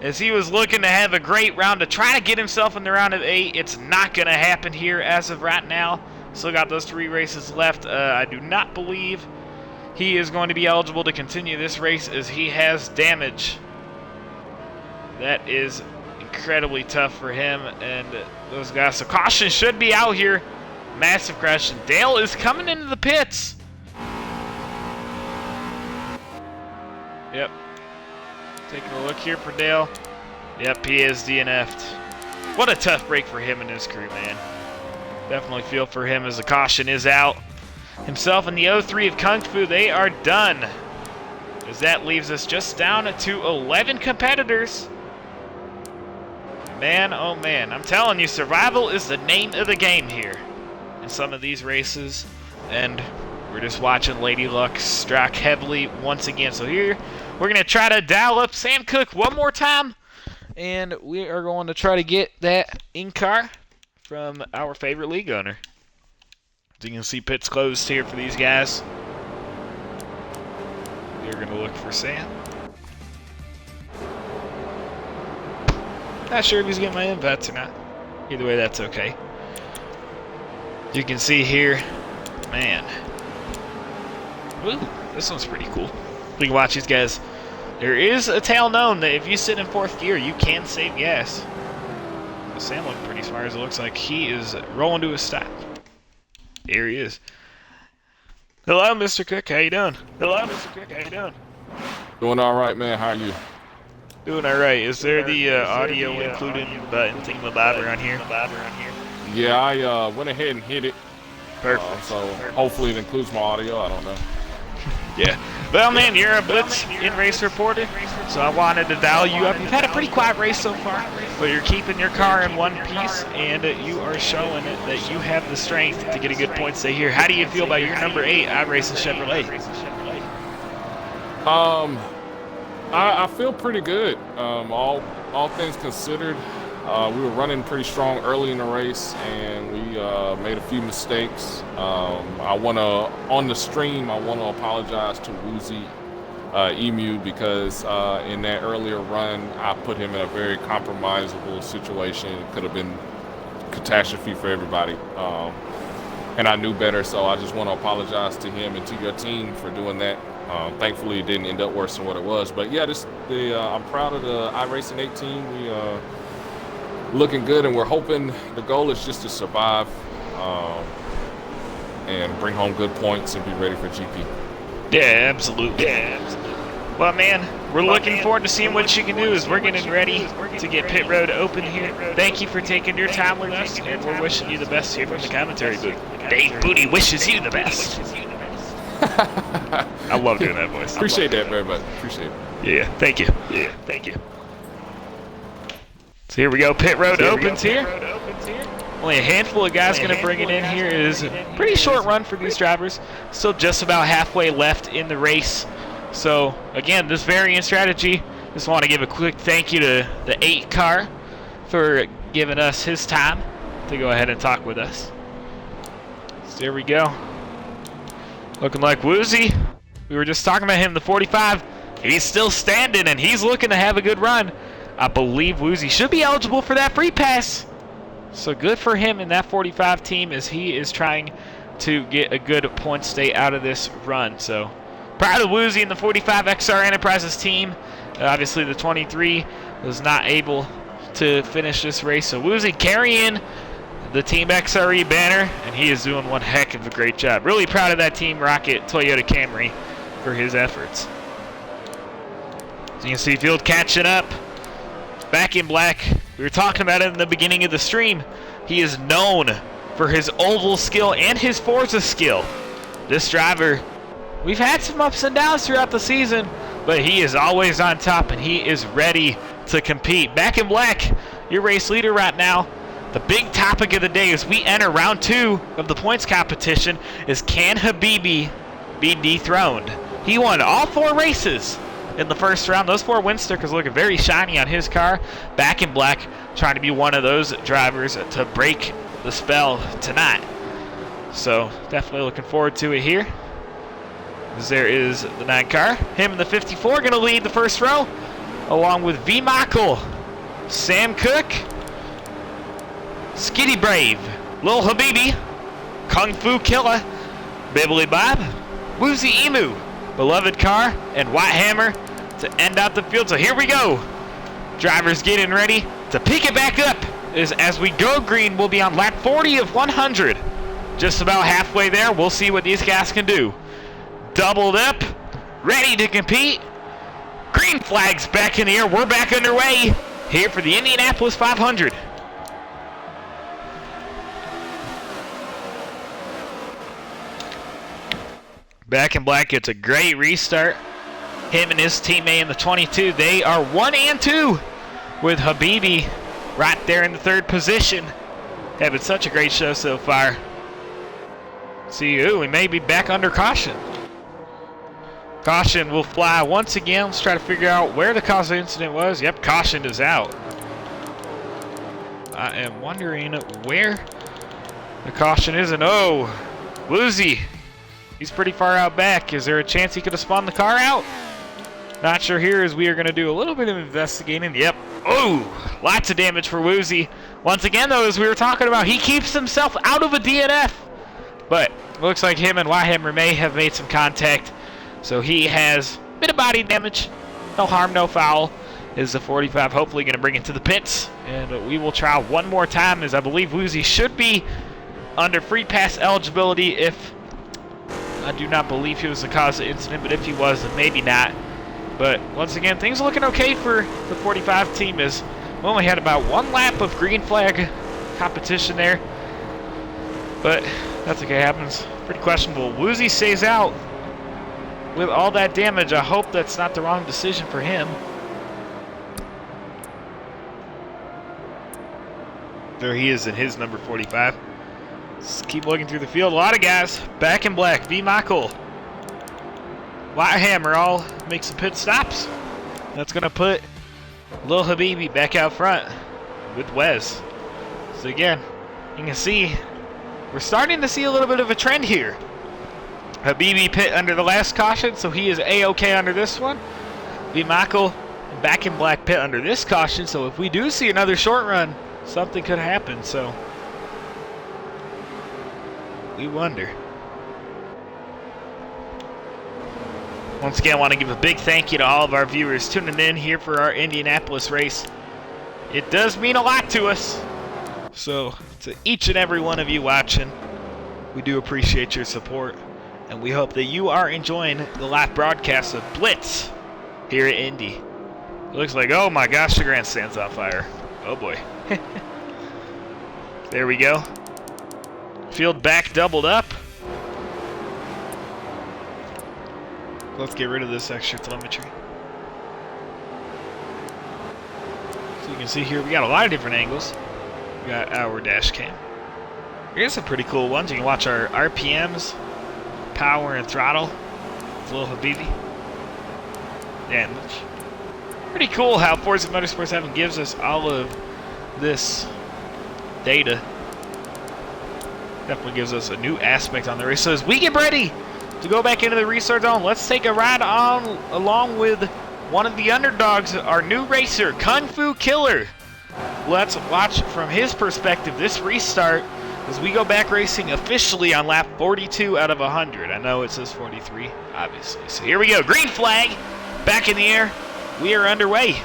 [SPEAKER 1] as he was looking to have a great round to try to get himself in the round of 8. It's not going to happen here as of right now. Still got those 3 races left. I do not believe he is going to be eligible to continue this race, as he has damage. That is incredibly tough for him and those guys. So caution should be out here. Massive crash. And Dale is coming into the pits. Yep. Taking a look here for Dale. Yep, he is DNF'd. What a tough break for him and his crew, man. Definitely feel for him as the caution is out. Himself and the O3 of Kung Fu, they are done. As that leaves us just down to 11 competitors. Man, oh man, I'm telling you, survival is the name of the game here in some of these races. And we're just watching Lady Luck strike heavily once again. So here, we're going to try to dial up Sam Cooke one more time. And we are going to try to get that in-car from our favorite league owner. As you can see, pits closed here for these guys. They're going to look for Sam. Not sure if he's getting my invites or not. Either way, that's okay. You can see here, man. Ooh, this one's pretty cool. We can watch these guys. There is a tale known that if you sit in 4th gear, you can save gas. Sam looked pretty smart as it looks like he is rolling to a stop. Here he is. Hello, Mr. Cook. How you doing? Hello, Mr. Cook. How you doing?
[SPEAKER 2] Doing all right, man. How are you?
[SPEAKER 1] Doing all right. Is there the audio included button thingamabob around here?
[SPEAKER 2] Yeah, I went ahead and hit it.
[SPEAKER 1] Perfect.
[SPEAKER 2] So hopefully it includes my audio. I don't know.
[SPEAKER 1] Yeah. Well, man, you're a Blitz in-race reporter, so I wanted to dial you up. You've had a pretty quiet race so far, but you're keeping your car in one piece, and you are showing it that you have the strength to get a good point stay here. How do you feel about your number 8 iRacing Chevrolet?
[SPEAKER 2] I feel pretty good. All things considered, we were running pretty strong early in the race, and we made a few mistakes. On the stream, I want to apologize to Woozy Emu because in that earlier run, I put him in a very compromisable situation. It could have been catastrophe for everybody, and I knew better. So I just want to apologize to him and to your team for doing that. Thankfully, it didn't end up worse than what it was. But yeah, I'm proud of the iRacing 8 team. We looking good, and we're hoping the goal is just to survive and bring home good points and be ready for GP.
[SPEAKER 1] Yeah, absolutely. Well, man, we're looking forward to seeing what you can do as we're getting ready to get pit road open here. Thank you for taking your time with us, and we're wishing you the best here from the commentary booth. Dave Booty wishes you the best. I love doing that voice.
[SPEAKER 2] Appreciate that very much. Appreciate it.
[SPEAKER 1] Yeah, thank you. So here we go, pit road opens here. Only a handful of guys going to bring it in here. It is a pretty short run for these drivers. Still just about halfway left in the race. So again, this variant strategy, just want to give a quick thank you to the 8 car for giving us his time to go ahead and talk with us. So there we go. Looking like Woozy. We were just talking about him, the 45. He's still standing, and he's looking to have a good run. I believe Woozy should be eligible for that free pass. So good for him in that 45 team as he is trying to get a good point stay out of this run. So proud of Woozy and the 45 XR Enterprises team. Obviously the 23 was not able to finish this race. So Woozy carrying the Team XRE banner, and he is doing one heck of a great job. Really proud of that Team Rocket Toyota Camry for his efforts. So you can see Field catching up. Back in black. We were talking about it in the beginning of the stream. He is known for his oval skill and his Forza skill. This driver, we've had some ups and downs throughout the season, but he is always on top and he is ready to compete. Back in black, your race leader right now. The big topic of the day as we enter round 2 of the points competition is, can Habibi be dethroned? He won all 4 races in the first round. Those 4 win stickers looking very shiny on his car. Back in black, trying to be one of those drivers to break the spell tonight. So definitely looking forward to it here. As there is the 9 car. Him and the 54 going to lead the first row, along with V. Michael, Sam Cooke, Skitty Brave, Lil Habibi, Kung Fu Killa, Bibbly Bob, Woozy Emu, Beloved Car, and White Hammer to end out the field. So here we go. Drivers getting ready to pick it back up. As we go green, we'll be on lap 40 of 100. Just about halfway there. We'll see what these guys can do. Doubled up, ready to compete. Green flags back in the air. We're back underway. here for the Indianapolis 500. Back in Black gets a great restart. Him and his teammate in the 22, they are 1 and 2 with Habibi right there in the 3rd position. Having such a great show so far. See, ooh, we may be back under caution. Caution will fly once again. Let's try to figure out where the cause of the incident was. Yep, caution is out. I am wondering where the caution is. And oh, Woozy. He's pretty far out back. Is there a chance he could have spun the car out? Not sure here, as we are going to do a little bit of investigating. Yep. Oh, lots of damage for Woozy. Once again, though, as we were talking about, he keeps himself out of a DNF. But looks like him and Wyhammer may have made some contact. So he has a bit of body damage. No harm, no foul. Is the 45 hopefully going to bring it to the pits. And we will try one more time, as I believe Woozy should be under free pass eligibility if... I do not believe he was the cause of the incident, but if he was, then maybe not. But once again, things are looking okay for the 45 team, as we only had about 1 lap of green flag competition there. But that's okay, happens. Pretty questionable. Woozy stays out with all that damage. I hope that's not the wrong decision for him. There he is in his number 45. Let's keep looking through the field. A lot of guys back in Black. V. Michael, Whitehammer all make some pit stops. That's going to put Lil Habibi back out front with Wes. So again, you can see we're starting to see a little bit of a trend here. Habibi pit under the last caution, so he is A-OK under this one. V. Michael back in Black pit under this caution, so if we do see another short run, something could happen. So we wonder. Once again, I want to give a big thank you to all of our viewers tuning in here for our Indianapolis race. It does mean a lot to us. So to each and every one of you watching, we do appreciate your support. And we hope that you are enjoying the live broadcast of Blitz here at Indy. It looks like, oh my gosh, the grandstand's on fire. Oh boy. There we go. Field back doubled up. Let's get rid of this extra telemetry. So you can see here we got a lot of different angles. We got our dash cam. Here's some pretty cool ones. You can watch our RPMs, power and throttle. It's a little Habibi. Damage. Pretty cool how Forza Motorsport 7 gives us all of this data. Definitely gives us a new aspect on the race. So as we get ready to go back into the restart zone, let's take a ride on along with one of the underdogs, our new racer, Kung Fu Killer. Let's watch from his perspective this restart as we go back racing officially on lap 42 out of 100. I know it says 43, obviously. So here we go. Green flag back in the air. We are underway.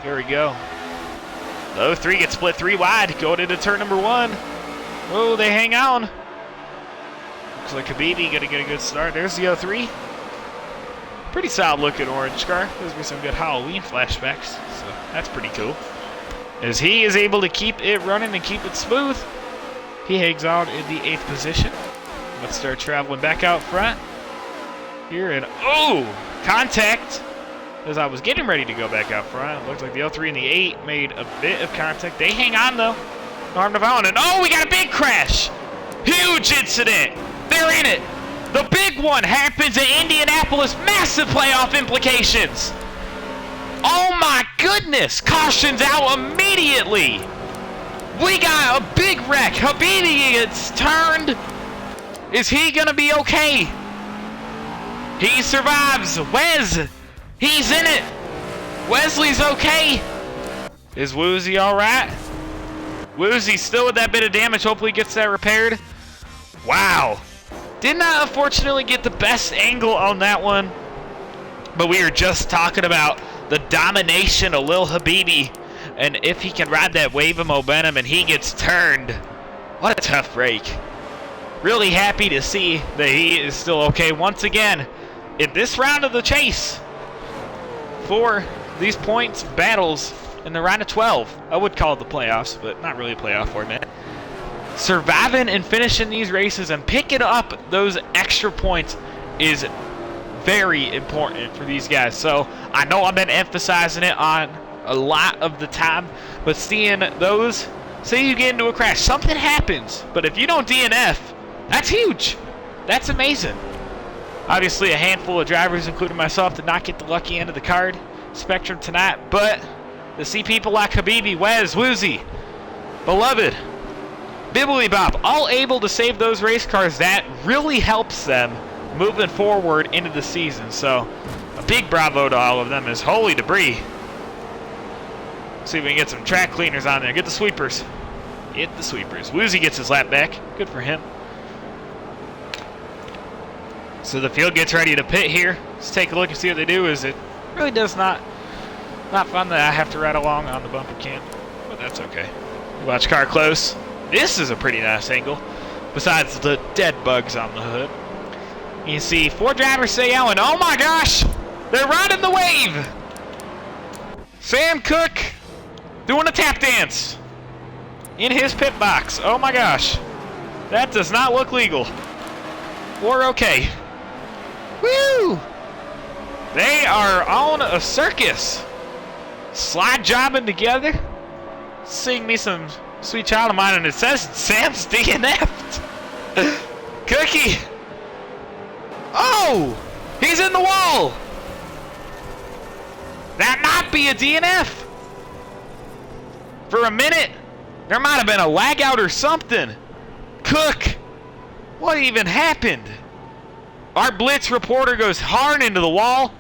[SPEAKER 1] Here we go. The 03 gets split 3 wide, going into turn number 1. Oh, they hang on. Looks like Habibi gonna get a good start. There's the 03. Pretty solid looking orange car. Gives me some good Halloween flashbacks, so that's pretty cool. As he is able to keep it running and keep it smooth, he hangs on in the 8th position. Let's start traveling back out front here, and oh, contact. As I was getting ready to go back out front, it looked like the 03 and the 8 made a bit of contact. They hang on though. No harm to foul, and oh, we got a big crash. Huge incident. They're in it. The big one happens at Indianapolis. Massive playoff implications. Oh my goodness. Caution's out immediately. We got a big wreck. Habibi gets turned. Is he gonna be okay? He survives. Wes, he's in it. Wesley's okay. Is Woozy all right? Woozy's still with that bit of damage. Hopefully he gets that repaired. Wow. Did not unfortunately get the best angle on that one. But we were just talking about the domination of Lil Habibi. And if he can ride that wave of momentum and he gets turned. What a tough break. Really happy to see that he is still okay once again in this round of the chase for these points battles in the round of 12. I would call it the playoffs, but not really a playoff format. Surviving and finishing these races and picking up those extra points is very important for these guys. So I know I've been emphasizing it on a lot of the time, but seeing those, say you get into a crash, something happens, but if you don't DNF, that's huge. That's amazing. Obviously, a handful of drivers, including myself, did not get the lucky end of the card spectrum tonight, but to see people like Habibi, Wes, Woozy, Beloved, Bibbly Bob, all able to save those race cars, that really helps them moving forward into the season. So, a big bravo to all of them is holy debris. See if we can get some track cleaners on there. Get the sweepers. Get the sweepers. Woozy gets his lap back. Good for him. So the field gets ready to pit here. Let's take a look and see what they do. Is it really does not fun that I have to ride along on the bumper cam, but that's okay. Watch car close. This is a pretty nice angle, besides the dead bugs on the hood. You see 4 drivers stay out, and oh my gosh, they're riding the wave. Sam Cook doing a tap dance in his pit box. Oh my gosh, that does not look legal or okay. Woo! They are on a circus, slide jobbing together. Sing me some Sweet Child of Mine, and it says Sam's DNF'd. Cookie. Oh, he's in the wall. That might be a DNF. For a minute, there might have been a lag out or something. Cook, what even happened? Our Blitz reporter goes hard into the wall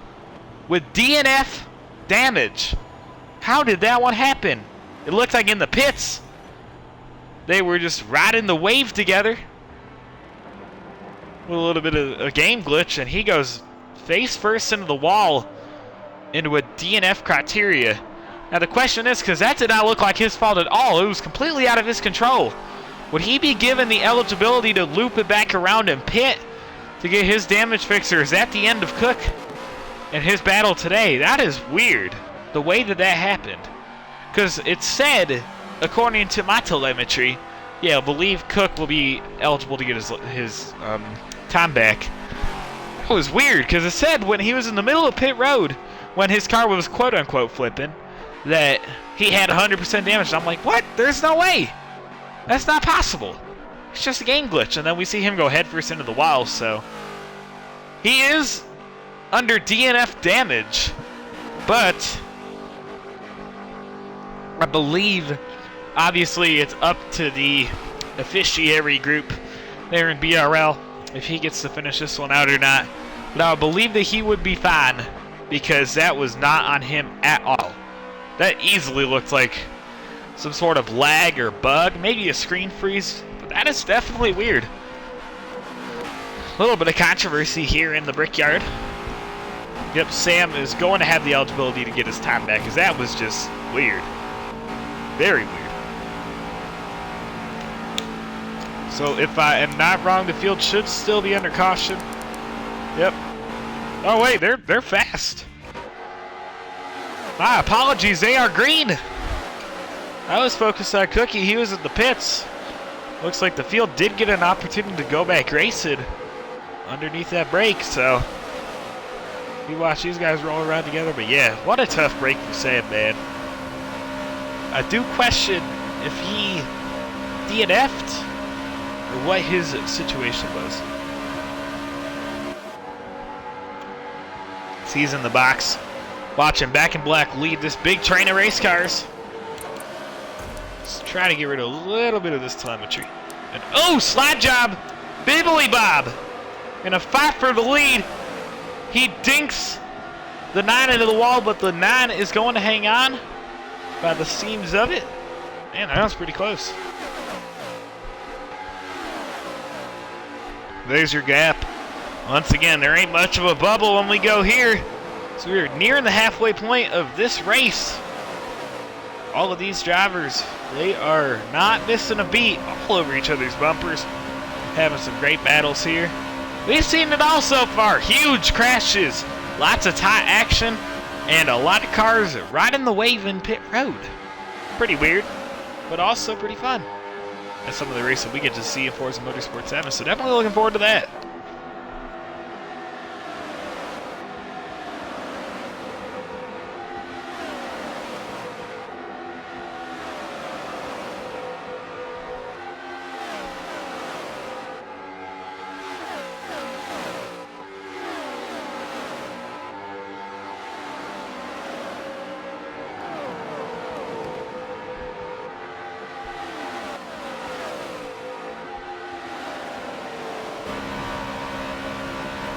[SPEAKER 1] with DNF damage. How did that one happen? It looked like in the pits, they were just riding the wave together with a little bit of a game glitch, and he goes face first into the wall into a DNF criteria. Now the question is, because that did not look like his fault at all, it was completely out of his control. Would he be given the eligibility to loop it back around and pit to get his damage fixer? Is that the end of Cook and his battle today? That is weird, the way that happened. Because it said, according to my telemetry, yeah, I believe Cook will be eligible to get his time back. That was weird, because it said when he was in the middle of pit road, when his car was quote-unquote flipping, that he had 100% damage. And I'm like, what? There's no way. That's not possible. It's just a game glitch. And then we see him go headfirst into the wall, so he is under DNF damage, but I believe, obviously, it's up to the officiary group there in BRL if he gets to finish this one out or not. But I believe that he would be fine, because that was not on him at all. That easily looked like some sort of lag or bug, maybe a screen freeze, but that is definitely weird. A little bit of controversy here in the Brickyard. Yep, Sam is going to have the eligibility to get his time back, because that was just weird. Very weird. So if I am not wrong, the field should still be under caution. Yep. Oh wait, they're fast. My apologies, they are green. I was focused on Cookie, he was in the pits. Looks like the field did get an opportunity to go back racing underneath that break, so you watch these guys roll around together. But yeah, what a tough break for Sam, man. I do question if he DNF'd or what his situation was. He's in the box, watching Back in Black lead this big train of race cars. Let's try to get rid of a little bit of this telemetry. And oh, slide job, Bibbly Bob in a fight for the lead. He dinks the 9 into the wall, but the 9 is going to hang on by the seams of it. Man, that was pretty close. There's your gap. Once again, there ain't much of a bubble when we go here. So we're nearing the halfway point of this race. All of these drivers, they are not missing a beat, all over each other's bumpers. Having some great battles here. We've seen it all so far. Huge crashes, lots of tight action, and a lot of cars riding the wave in pit road. Pretty weird, but also pretty fun. That's some of the races we get to see in Forza Motorsport 7, so definitely looking forward to that.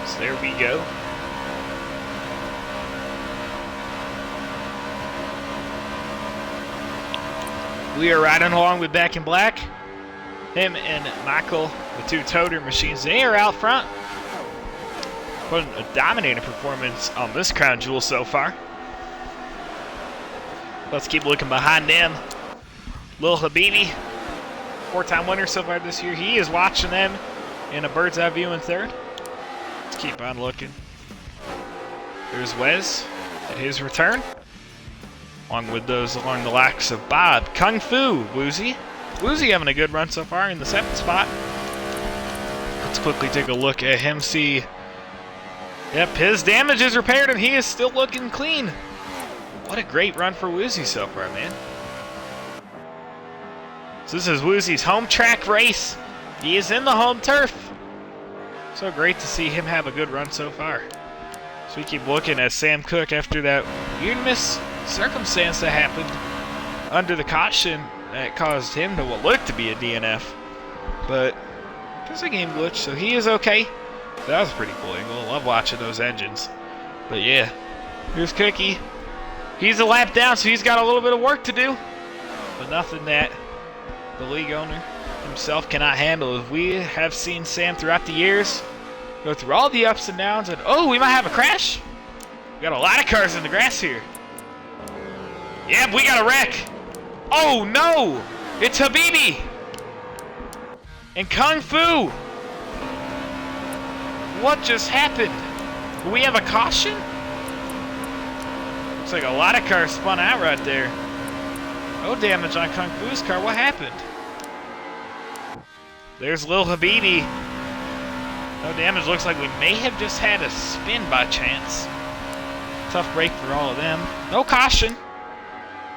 [SPEAKER 1] So there we go. We are riding along with Back in Black. Him and Michael, the two toter machines, they are out front. Putting a dominating performance on this crown jewel so far. Let's keep looking behind them. Lil Habibi, four-time winner so far this year. He is watching them in a bird's eye view in third. Let's keep on looking. There's Wes at his return. Along with those along the likes of Bob, Kung Fu, Woozy. Woozy having a good run so far in the 7th spot. Let's quickly take a look at him, see. Yep, his damage is repaired and he is still looking clean. What a great run for Woozy so far, man. So this is Woozy's home track race. He is in the home turf. So great to see him have a good run so far. So we keep looking at Sam Cook after that weird circumstance that happened under the caution that caused him to what looked to be a DNF. But it's a game glitch, so he is okay. That was a pretty cool angle. I love watching those engines. But yeah, here's Cookie. He's a lap down, so he's got a little bit of work to do. But nothing that the league owner himself cannot handle. As we have seen Sam throughout the years go through all the ups and downs, and oh, we might have a crash. We got a lot of cars in the grass here. Yep, we got a wreck. Oh no, it's Habibi and Kung Fu. What just happened? Do we have a caution? Looks like a lot of cars spun out right there. No damage on Kung Fu's car. What happened? There's Lil Habibi. No damage. Looks like we may have just had a spin by chance. Tough break for all of them. No caution.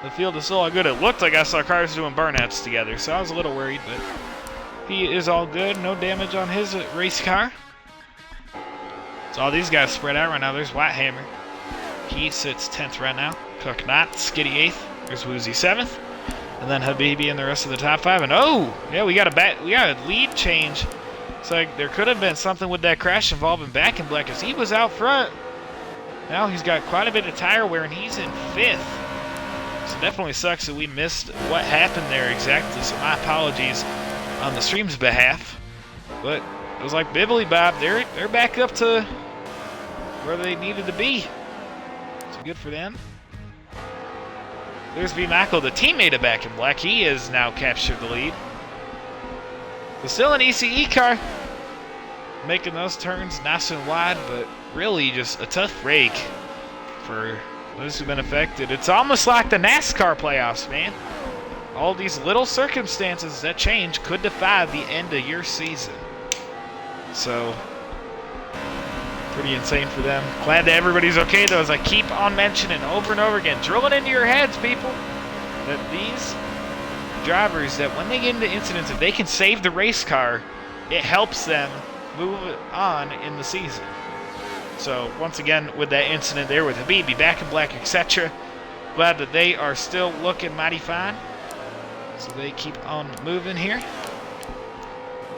[SPEAKER 1] The field is still all good. It looked like I saw cars doing burnouts together, so I was a little worried, but he is all good. No damage on his race car. So all these guys spread out right now. There's Whitehammer. He sits 10th right now. Cook not. Skitty 8th. There's Woozy 7th. And then Habibi and the rest of the top 5. And oh, yeah, we got a lead change. It's like there could have been something with that crash involving Back in Black, as he was out front. Now he's got quite a bit of tire wear, and he's in 5th. So definitely sucks that we missed what happened there exactly. So my apologies on the stream's behalf. But it was like Bibbly Bob. They're back up to where they needed to be. So good for them. There's B. Michael, the teammate of Back in Black. He has now captured the lead. So still an ECE car. Making those turns nice and wide, but really just a tough break for those who've been affected. It's almost like the NASCAR playoffs, man. All these little circumstances that change could defy the end of your season. So, pretty insane for them. Glad that everybody's okay, though, as I keep on mentioning over and over again. Drill it into your heads, people, that these drivers, that when they get into incidents, if they can save the race car, it helps them move on in the season. So, once again, with that incident there with Habibi, Back in Black, etc., glad that they are still looking mighty fine. So they keep on moving here.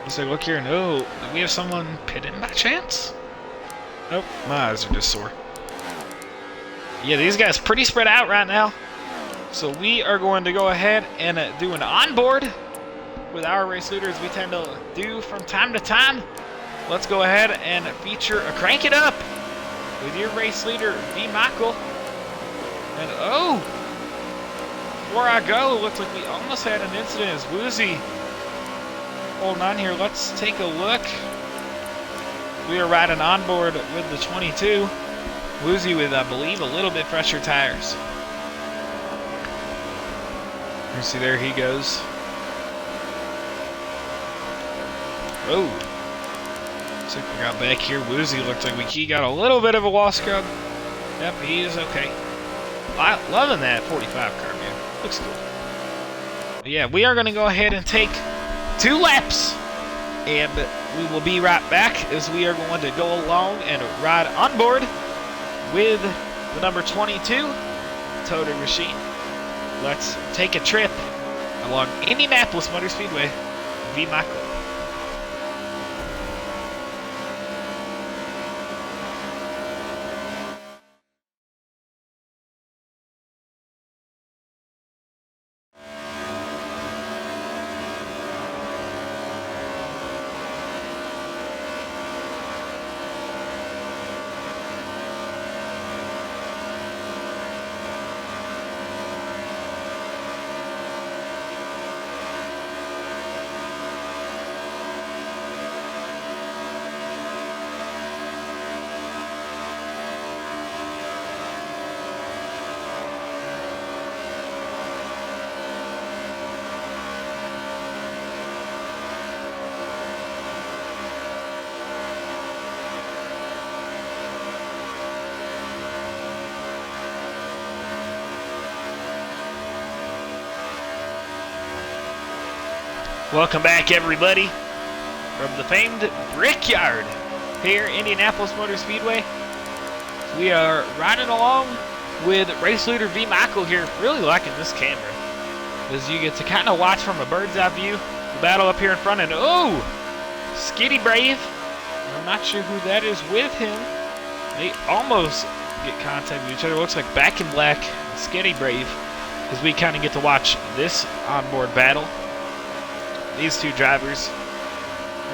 [SPEAKER 1] Let's take a look here, and oh, do we have someone pitting by chance? Nope, my eyes are just sore. Yeah, these guys pretty spread out right now. So we are going to go ahead and do an onboard with our race leaders we tend to do from time to time. Let's go ahead and feature a Crank It Up with your race leader, B. Michael. And oh, before I go, it looks like we almost had an incident as Woozy holding on here. Let's take a look. We are riding on board with the 22. Woozy with, I believe, a little bit fresher tires. You see, there he goes. Oh. Looks like we got back here. Woozy looked like he got a little bit of a wall scrub. Yep, he is okay. Loving that 45 car, man. Looks good. But yeah, we are going to go ahead and take 2 laps. And we will be right back as we are going to go along and ride on board with the number 22 Toter Machine. Let's take a trip along Indianapolis Motor Speedway v. Michael. Welcome back, everybody, from the famed Brickyard here, Indianapolis Motor Speedway. We are riding along with Race Leader V. Michael here. Really liking this camera, as you get to kind of watch from a bird's eye view the battle up here in front. And oh, Skitty Brave. I'm not sure who that is with him. They almost get contact with each other. Looks like Back in Black and Skitty Brave, as we kind of get to watch this onboard battle. These two drivers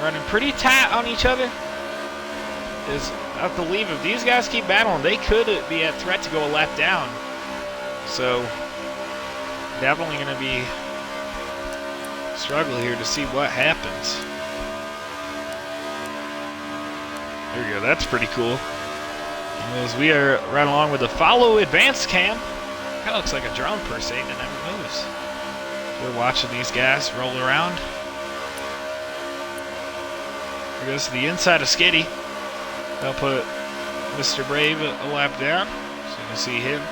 [SPEAKER 1] running pretty tight on each other. I believe if these guys keep battling, they could be at threat to go a lap down. So definitely going to be a struggle here to see what happens. There we go. That's pretty cool. As we are right along with the follow advanced cam. Kind of looks like a drone per se, and it never moves. We're watching these guys roll around. Here goes to the inside of Skitty. They'll put Mr. Brave a lap down. So you can see him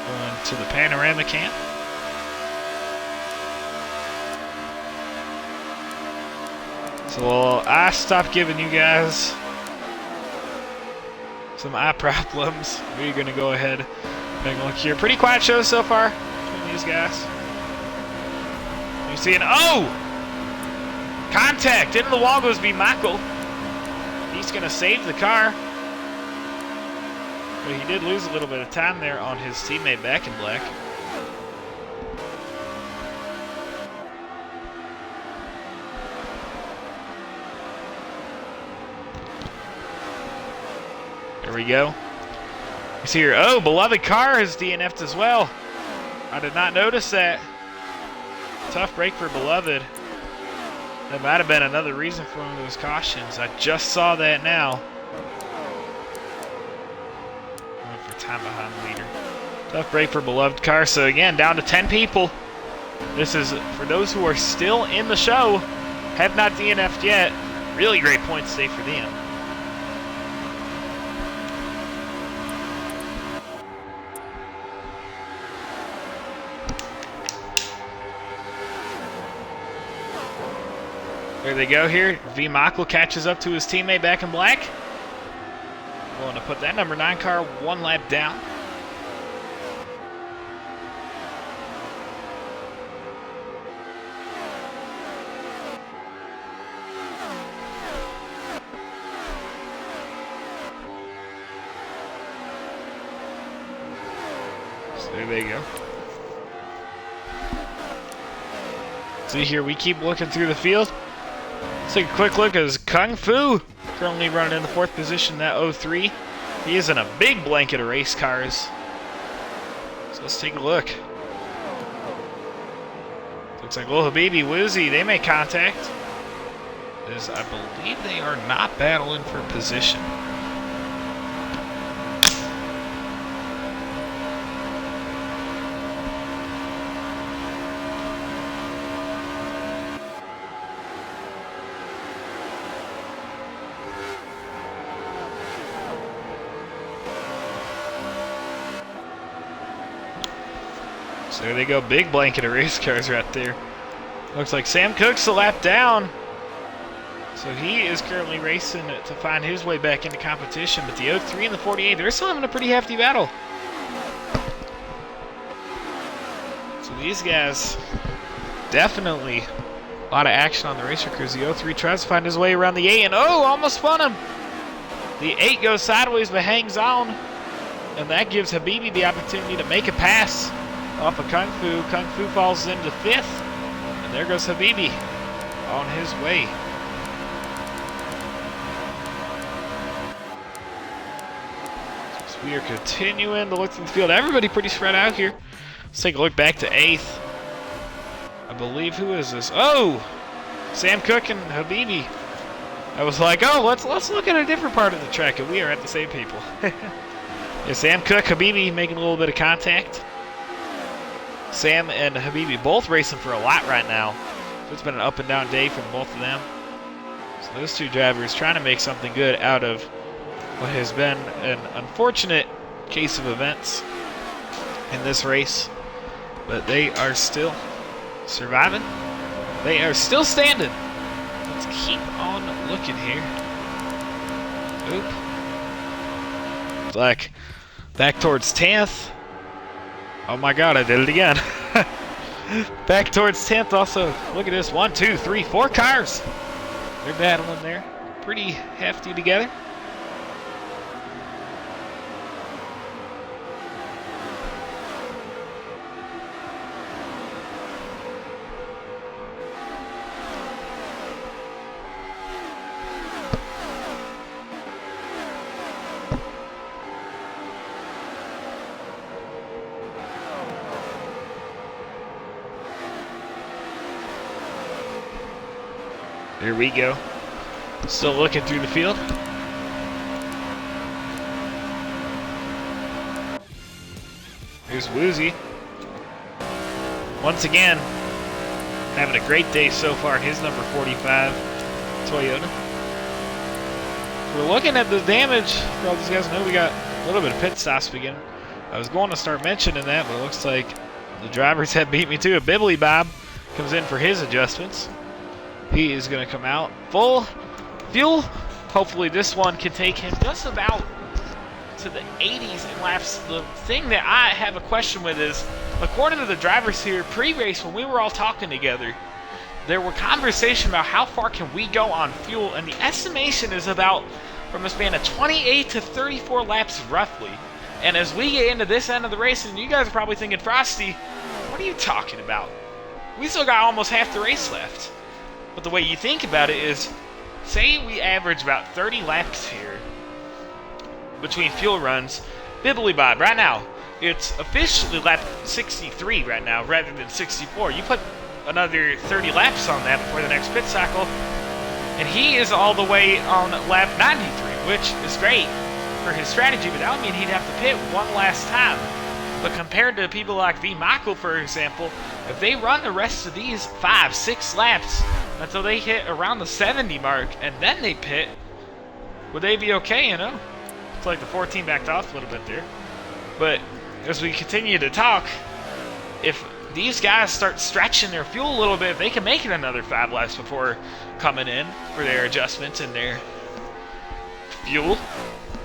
[SPEAKER 1] going to the panorama cam. So I stopped giving you guys some eye problems. We're going to go ahead and take a look here. Pretty quiet show so far between these guys. You see contact into the wall goes B. Michael. He's going to save the car. But he did lose a little bit of time there on his teammate Back in Black. There we go. You see here, oh, Beloved car has DNF'd as well. I did not notice that. Tough break for Beloved. That might have been another reason for one of those cautions. I just saw that now. Going for time behind the leader. Tough break for Beloved car. So again, down to 10 people. This is for those who are still in the show, have not DNF'd yet. Really great points today for them. There they go here. V. Michael catches up to his teammate Back in Black. Going to put that number 9 car one lap down. So there they go. See here, we keep looking through the field. Let's take a quick look as Kung Fu currently running in the 4th position, that 03. He is in a big blanket of race cars. So let's take a look. Looks like Little Habibi Woozy, they make contact. As I believe they are not battling for position. There they go, big blanket of race cars right there. Looks like Sam Cook's a lap down. So he is currently racing to find his way back into competition. But the 03 and the 48, they're still having a pretty hefty battle. So these guys, definitely a lot of action on the racer crews. The 03 tries to find his way around the 8, and oh, almost spun him. The 8 goes sideways but hangs on. And that gives Habibi the opportunity to make a pass off of Kung Fu. Kung Fu falls into 5th. And there goes Habibi on his way. So we are continuing to look through the field. Everybody pretty spread out here. Let's take a look back to 8th. I believe, who is this? Oh! Sam Cook and Habibi. I was like, oh, let's look at a different part of the track, and we are at the same people. Yeah, Sam Cook, Habibi making a little bit of contact. Sam and Habibi both racing for a lot right now. So it's been an up and down day from both of them. So those two drivers trying to make something good out of what has been an unfortunate case of events in this race. But they are still surviving. They are still standing. Let's keep on looking here. Oop. Black. Back towards 10th. Oh my god, I did it again. Back towards 10th also. Look at this. 1, 2, 3, 4 cars. They're battling there. Pretty hefty together. Here we go. Still looking through the field. Here's Woozy. Once again, having a great day so far. His number 45 Toyota. We're looking at the damage. For all these guys know, we got a little bit of pit stops beginning. I was going to start mentioning that, but it looks like the drivers have beat me to it. Bibbly Bob comes in for his adjustments. He is going to come out full fuel. Hopefully this one can take him just about to the 80s in laps. The thing that I have a question with is, according to the drivers here pre-race, when we were all talking together, there were conversation about how far can we go on fuel, and the estimation is about from a span of 28 to 34 laps roughly. And as we get into this end of the race, and you guys are probably thinking, Frosty, what are you talking about? We still got almost half the race left. But the way you think about it is, say we average about 30 laps here between fuel runs. Bibbly Bob, right now, it's officially lap 63 right now rather than 64. You put another 30 laps on that before the next pit cycle, and he is all the way on lap 93, which is great for his strategy, but that would mean he'd have to pit one last time. But compared to people like V. Michael, for example, if they run the rest of these 5, 6 laps until they hit around the 70 mark and then they pit, would they be okay, you know? It's like the 14 backed off a little bit there. But as we continue to talk, if these guys start stretching their fuel a little bit, if they can make it another 5 laps before coming in for their adjustments and their fuel,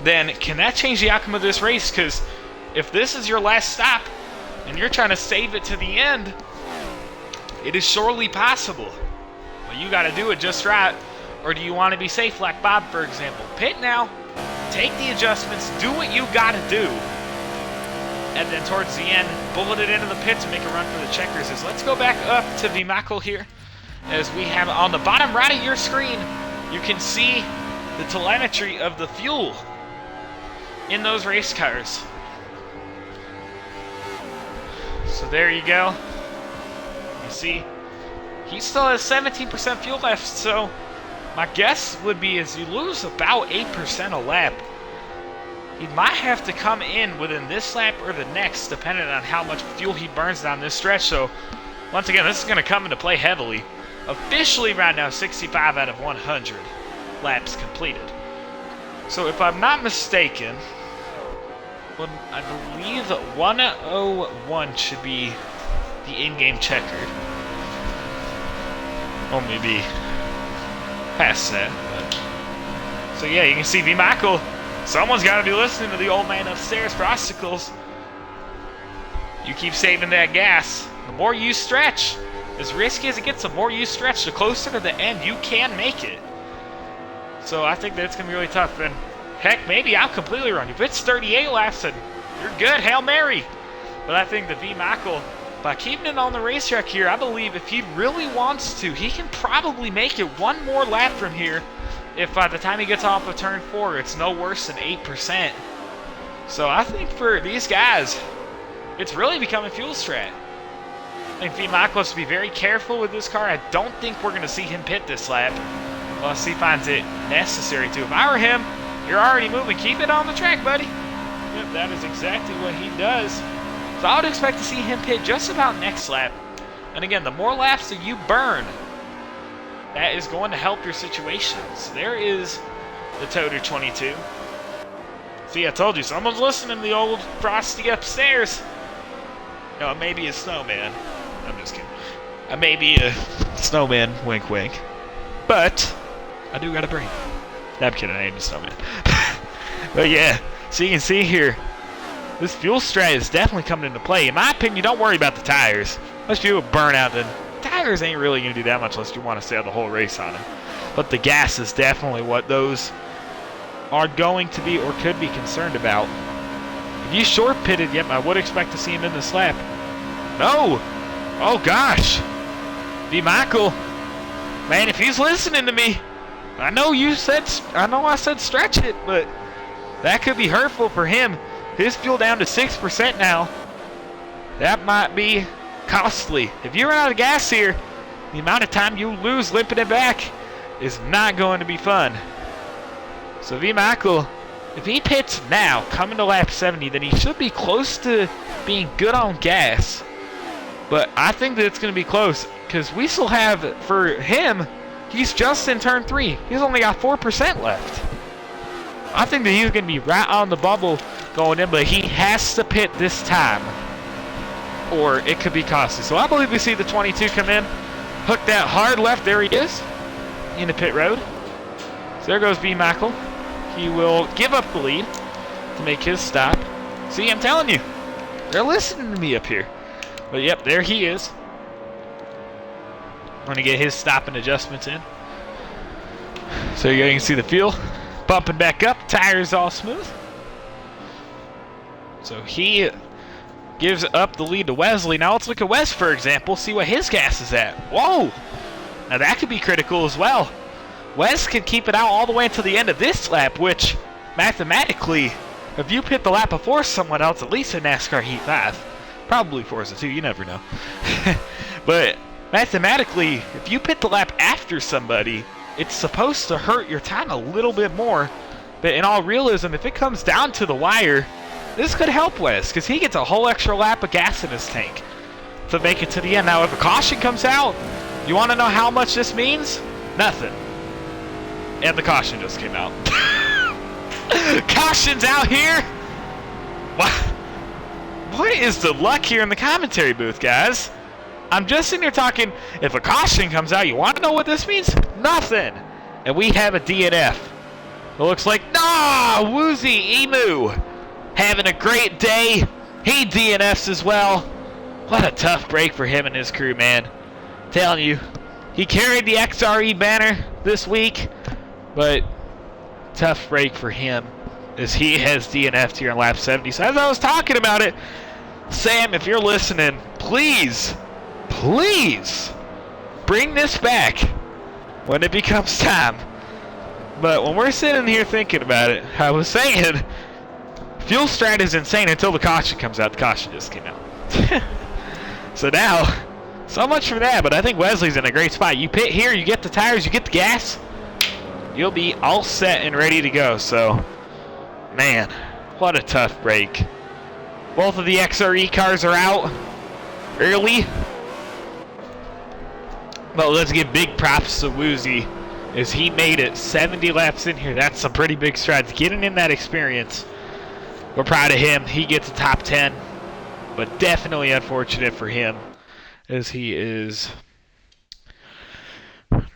[SPEAKER 1] then can that change the outcome of this race? Because if this is your last stop and you're trying to save it to the end, it is surely possible. But you got to do it just right. Or do you want to be safe like Bob, for example? Pit now, take the adjustments, do what you got to do, and then towards the end, bullet it into the pit to make a run for the checkers. Let's go back up to V. Michael here. As we have on the bottom right of your screen, you can see the telemetry of the fuel in those race cars. So there you go. You see, he still has 17% fuel left, so my guess would be is you lose about 8% a lap. He might have to come in within this lap or the next, depending on how much fuel he burns down this stretch. So, once again, this is going to come into play heavily. Officially right now, 65 out of 100 laps completed. So if I'm not mistaken, I believe 101 should be the in-game checkered. Or maybe past that. But. So yeah, you can see V. Michael. Someone's got to be listening to the old man upstairs for obstacles. You keep saving that gas. The more you stretch, as risky as it gets, the more you stretch, the closer to the end you can make it. So I think that's going to be really tough. And heck, maybe I'm completely wrong. If it's 38 laps, then you're good. Hail Mary. But I think the V. Michael, by keeping it on the racetrack here, I believe if he really wants to, he can probably make it one more lap from here. If by the time he gets off of turn 4, it's no worse than 8%. So I think for these guys, it's really becoming fuel strat. I think V. Michael has to be very careful with this car. I don't think we're going to see him pit this lap unless he finds it necessary to. If I were him, you're already moving. Keep it on the track, buddy. Yep, that is exactly what he does. So I would expect to see him pit just about next lap. And again, the more laps that you burn, that is going to help your situations. There is the Toter 22. See, I told you, someone's listening to the old Frosty upstairs. No, it may be a snowman. I'm just kidding. I may be a snowman, wink wink. But, I do got a brain. No, I'm kidding, I ain't a snowman. But yeah, so you can see here, this fuel strat is definitely coming into play. In my opinion, don't worry about the tires. Unless you burn out, then tires ain't really going to do that much unless you want to stay out the whole race on them. But the gas is definitely what those are going to be or could be concerned about. If you short pitted, yep, I would expect to see him in this lap. No! Oh gosh! V. Michael, man, if he's listening to me, I know I said stretch it, but that could be hurtful for him. His fuel down to 6% now. That might be costly. If you run out of gas here, the amount of time you lose limping it back is not going to be fun. So V. Michael, if he pits now, coming to lap 70, then he should be close to being good on gas. But I think that it's going to be close, because we still have, for him, he's just in turn 3. He's only got 4% left. I think that he's going to be right on the bubble going in, but he has to pit this time, or it could be costly. So I believe we see the 22 come in, hook that hard left. There he is, in the pit road. So there goes V. Michael. He will give up the lead to make his stop. See, I'm telling you, they're listening to me up here. But yep, there he is. I'm going to get his stopping adjustments in. So you can see the fuel bumping back up, tires all smooth. So he gives up the lead to Wesley. Now let's look at Wes, for example, see what his gas is at. Whoa! Now that could be critical as well. Wes can keep it out all the way until the end of this lap, which, mathematically, if you pit the lap before someone else, at least in NASCAR Heat 5, probably Forza 2, you never know. But mathematically, if you pit the lap after somebody, it's supposed to hurt your time a little bit more. But in all realism, if it comes down to the wire, this could help Wes, because he gets a whole extra lap of gas in his tank to make it to the end. Now, if a caution comes out, you want to know how much this means? Nothing. And the caution just came out. Caution's out here? What is the luck here in the commentary booth, guys? I'm just sitting here talking, if a caution comes out, you want to know what this means? Nothing. And we have a DNF. It looks like, Woozy Emu having a great day. He DNFs as well. What a tough break for him and his crew, man. I'm telling you, he carried the XRE banner this week, but tough break for him as he has DNF'd here in lap 70. So as I was talking about it, Sam, if you're listening, please bring this back when it becomes time. But when we're sitting here thinking about it, I was saying, fuel strat is insane until the caution comes out. The caution just came out. So now, so much for that, but I think Wesley's in a great spot. You pit here, you get the tires, you get the gas, you'll be all set and ready to go. So, man, what a tough break. Both of the XRE cars are out early. But let's give big props to Woozy as he made it 70 laps in here. That's some pretty big strides. Getting in that experience, we're proud of him. He gets a top 10, but definitely unfortunate for him as he is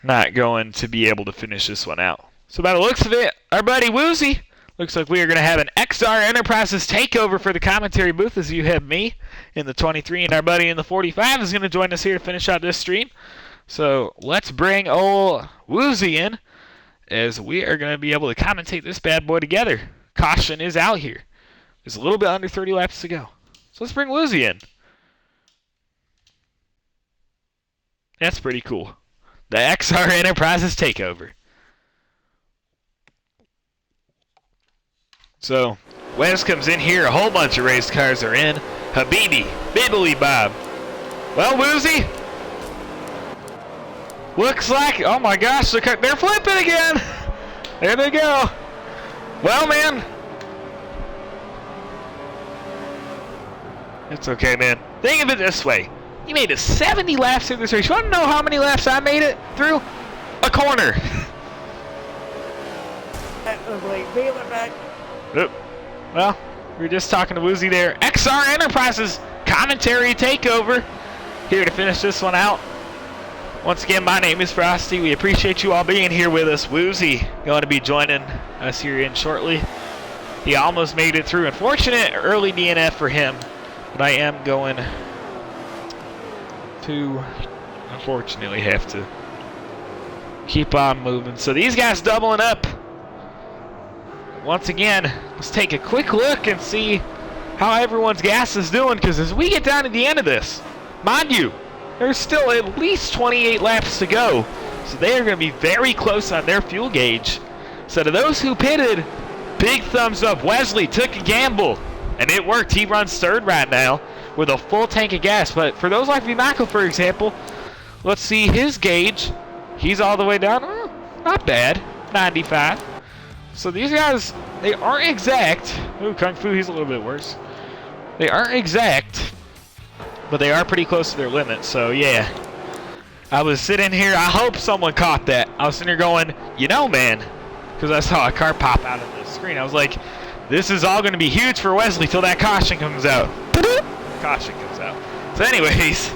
[SPEAKER 1] not going to be able to finish this one out. So by the looks of it, our buddy Woozy, looks like we are going to have an XR Enterprises takeover for the commentary booth, as you have me in the 23 and our buddy in the 45 is going to join us here to finish out this stream. So let's bring old Woozy in, as we are going to be able to commentate this bad boy together. Caution is out here. There's a little bit under 30 laps to go. So let's bring Woozy in. That's pretty cool. The XR Enterprises takeover. So, Wes comes in here. A whole bunch of race cars are in. Habibi, Bibbly Bob. Well, Woozy, looks like, oh my gosh, they're flipping again. There they go. Well, man, it's okay, man. Think of it this way. You made it 70 laps through this race. You want to know how many laps I made it through? A corner.
[SPEAKER 3] That was like feeling back.
[SPEAKER 1] Oop. Well, we were just talking to Woozy there. XR Enterprises commentary takeover. Here to finish this one out. Once again, my name is Frosty. We appreciate you all being here with us. Woozy going to be joining us here in shortly. He almost made it through. Unfortunate early DNF for him, but I am going to unfortunately have to keep on moving. So these guys doubling up. Once again, let's take a quick look and see how everyone's gas is doing, because as we get down to the end of this, mind you, there's still at least 28 laps to go. So they are going to be very close on their fuel gauge. So to those who pitted, big thumbs up. Wesley took a gamble, and it worked. He runs third right now with a full tank of gas. But for those like Michael, for example, let's see his gauge. He's all the way down. Not bad. 95. So these guys, they aren't exact. Ooh, Kung Fu, he's a little bit worse. They aren't exact, but they are pretty close to their limit. So yeah, I was sitting here. I hope someone caught that. I was sitting here going, you know, man, because I saw a car pop out of the screen. I was like, this is all going to be huge for Wesley till that caution comes out. Caution comes out. So anyways,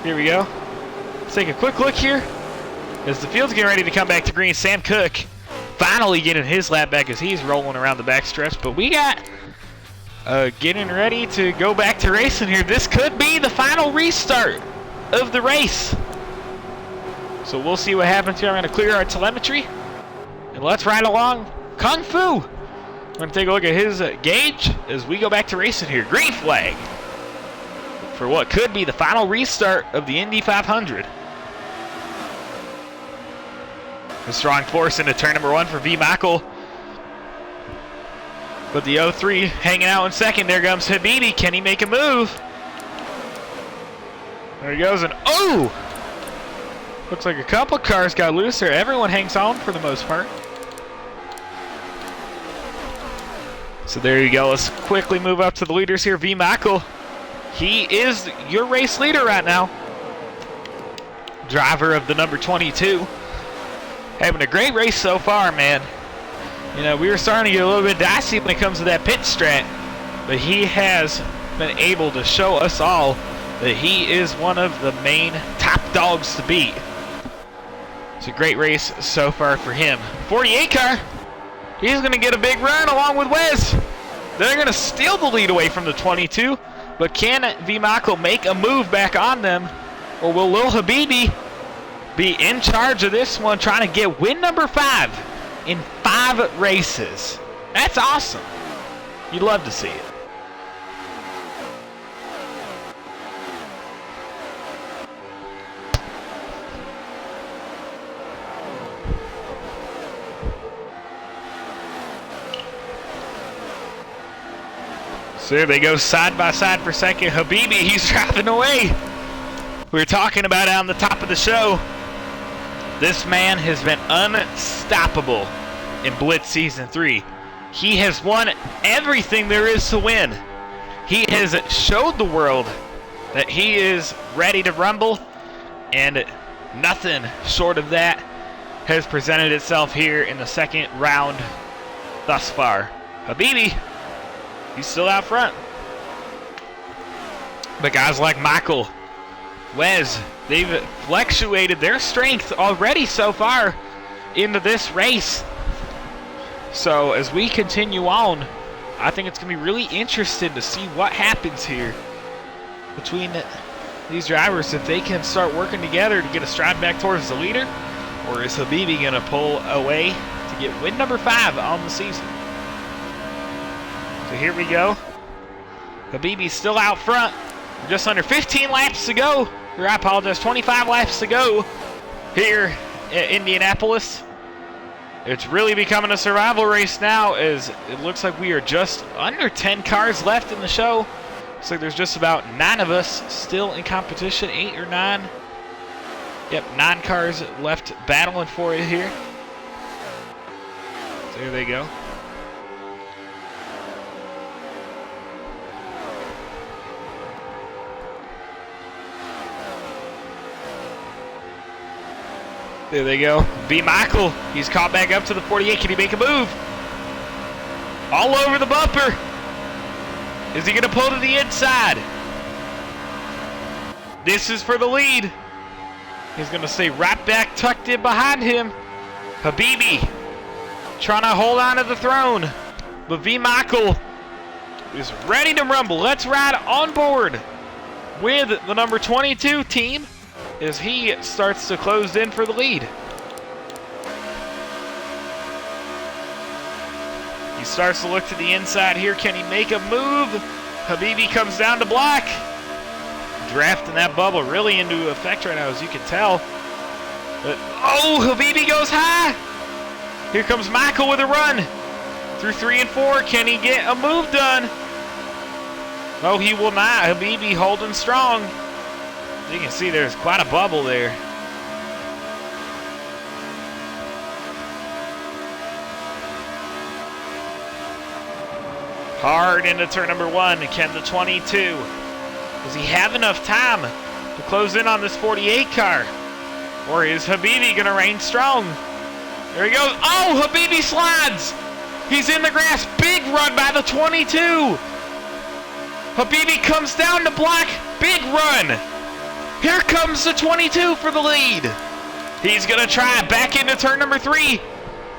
[SPEAKER 1] here we go. Let's take a quick look here. As the field's getting ready to come back to green, Sam Cook finally getting his lap back as he's rolling around the backstretch. But we got getting ready to go back to racing here. This could be the final restart of the race. So we'll see what happens here. I'm going to clear our telemetry. And let's ride along Kung Fu. I'm going to take a look at his gauge as we go back to racing here. Green flag for what could be the final restart of the Indy 500. A strong force into turn number 1 for V. Michael. But the 03 hanging out in second. There comes Habibi. Can he make a move? There he goes, and oh! Looks like a couple cars got loose there. Everyone hangs on for the most part. So there you go. Let's quickly move up to the leaders here. V. Michael, he is your race leader right now. Driver of the number 22. Having a great race so far, man. You know, we were starting to get a little bit dicey when it comes to that pit strat, but he has been able to show us all that he is one of the main top dogs to beat. It's a great race so far for him. 48 car, he's going to get a big run along with Wes. They're going to steal the lead away from the 22, but can V. Michael make a move back on them, or will Lil Habibi be in charge of this one, trying to get win number 5 in 5 races? That's awesome. You'd love to see it. So there they go side by side for second. Habibi, he's driving away. We were talking about it on the top of the show. This man has been unstoppable in Blitz Season 3. He has won everything there is to win. He has showed the world that he is ready to rumble, and nothing short of that has presented itself here in the second round thus far. Habibi, he's still out front. But guys like Michael, Wes, they've fluctuated their strength already so far into this race. So as we continue on, I think it's going to be really interesting to see what happens here between these drivers, if they can start working together to get a stride back towards the leader, or is Habibi going to pull away to get win number 5 on the season. So here we go. Habibi's still out front. Just under 15 laps to go. Or I apologize, 25 laps to go here at Indianapolis. It's really becoming a survival race now, as it looks like we are just under 10 cars left in the show. Looks like there's just about 9 of us still in competition, 8 or 9. Yep, 9 cars left battling for it here. So there they go. There they go. B. Michael, he's caught back up to the 48. Can he make a move? All over the bumper. Is he going to pull to the inside? This is for the lead. He's going to stay right back tucked in behind him. Habibi trying to hold on to the throne. But V. Michael is ready to rumble. Let's ride on board with the number 22 team as he starts to close in for the lead. He starts to look to the inside here. Can he make a move? Habibi comes down to block. Drafting that bubble really into effect right now, as you can tell. But, oh, Habibi goes high. Here comes Michael with a run. Through 3 and 4, can he get a move done? No, he will not. Habibi holding strong. You can see there's quite a bubble there. Hard into turn number 1. Can the 22? Does he have enough time to close in on this 48 car? Or is Habibi going to reign strong? There he goes. Oh, Habibi slides. He's in the grass. Big run by the 22. Habibi comes down to block. Big run. Here comes the 22 for the lead. He's going to try back into turn number 3.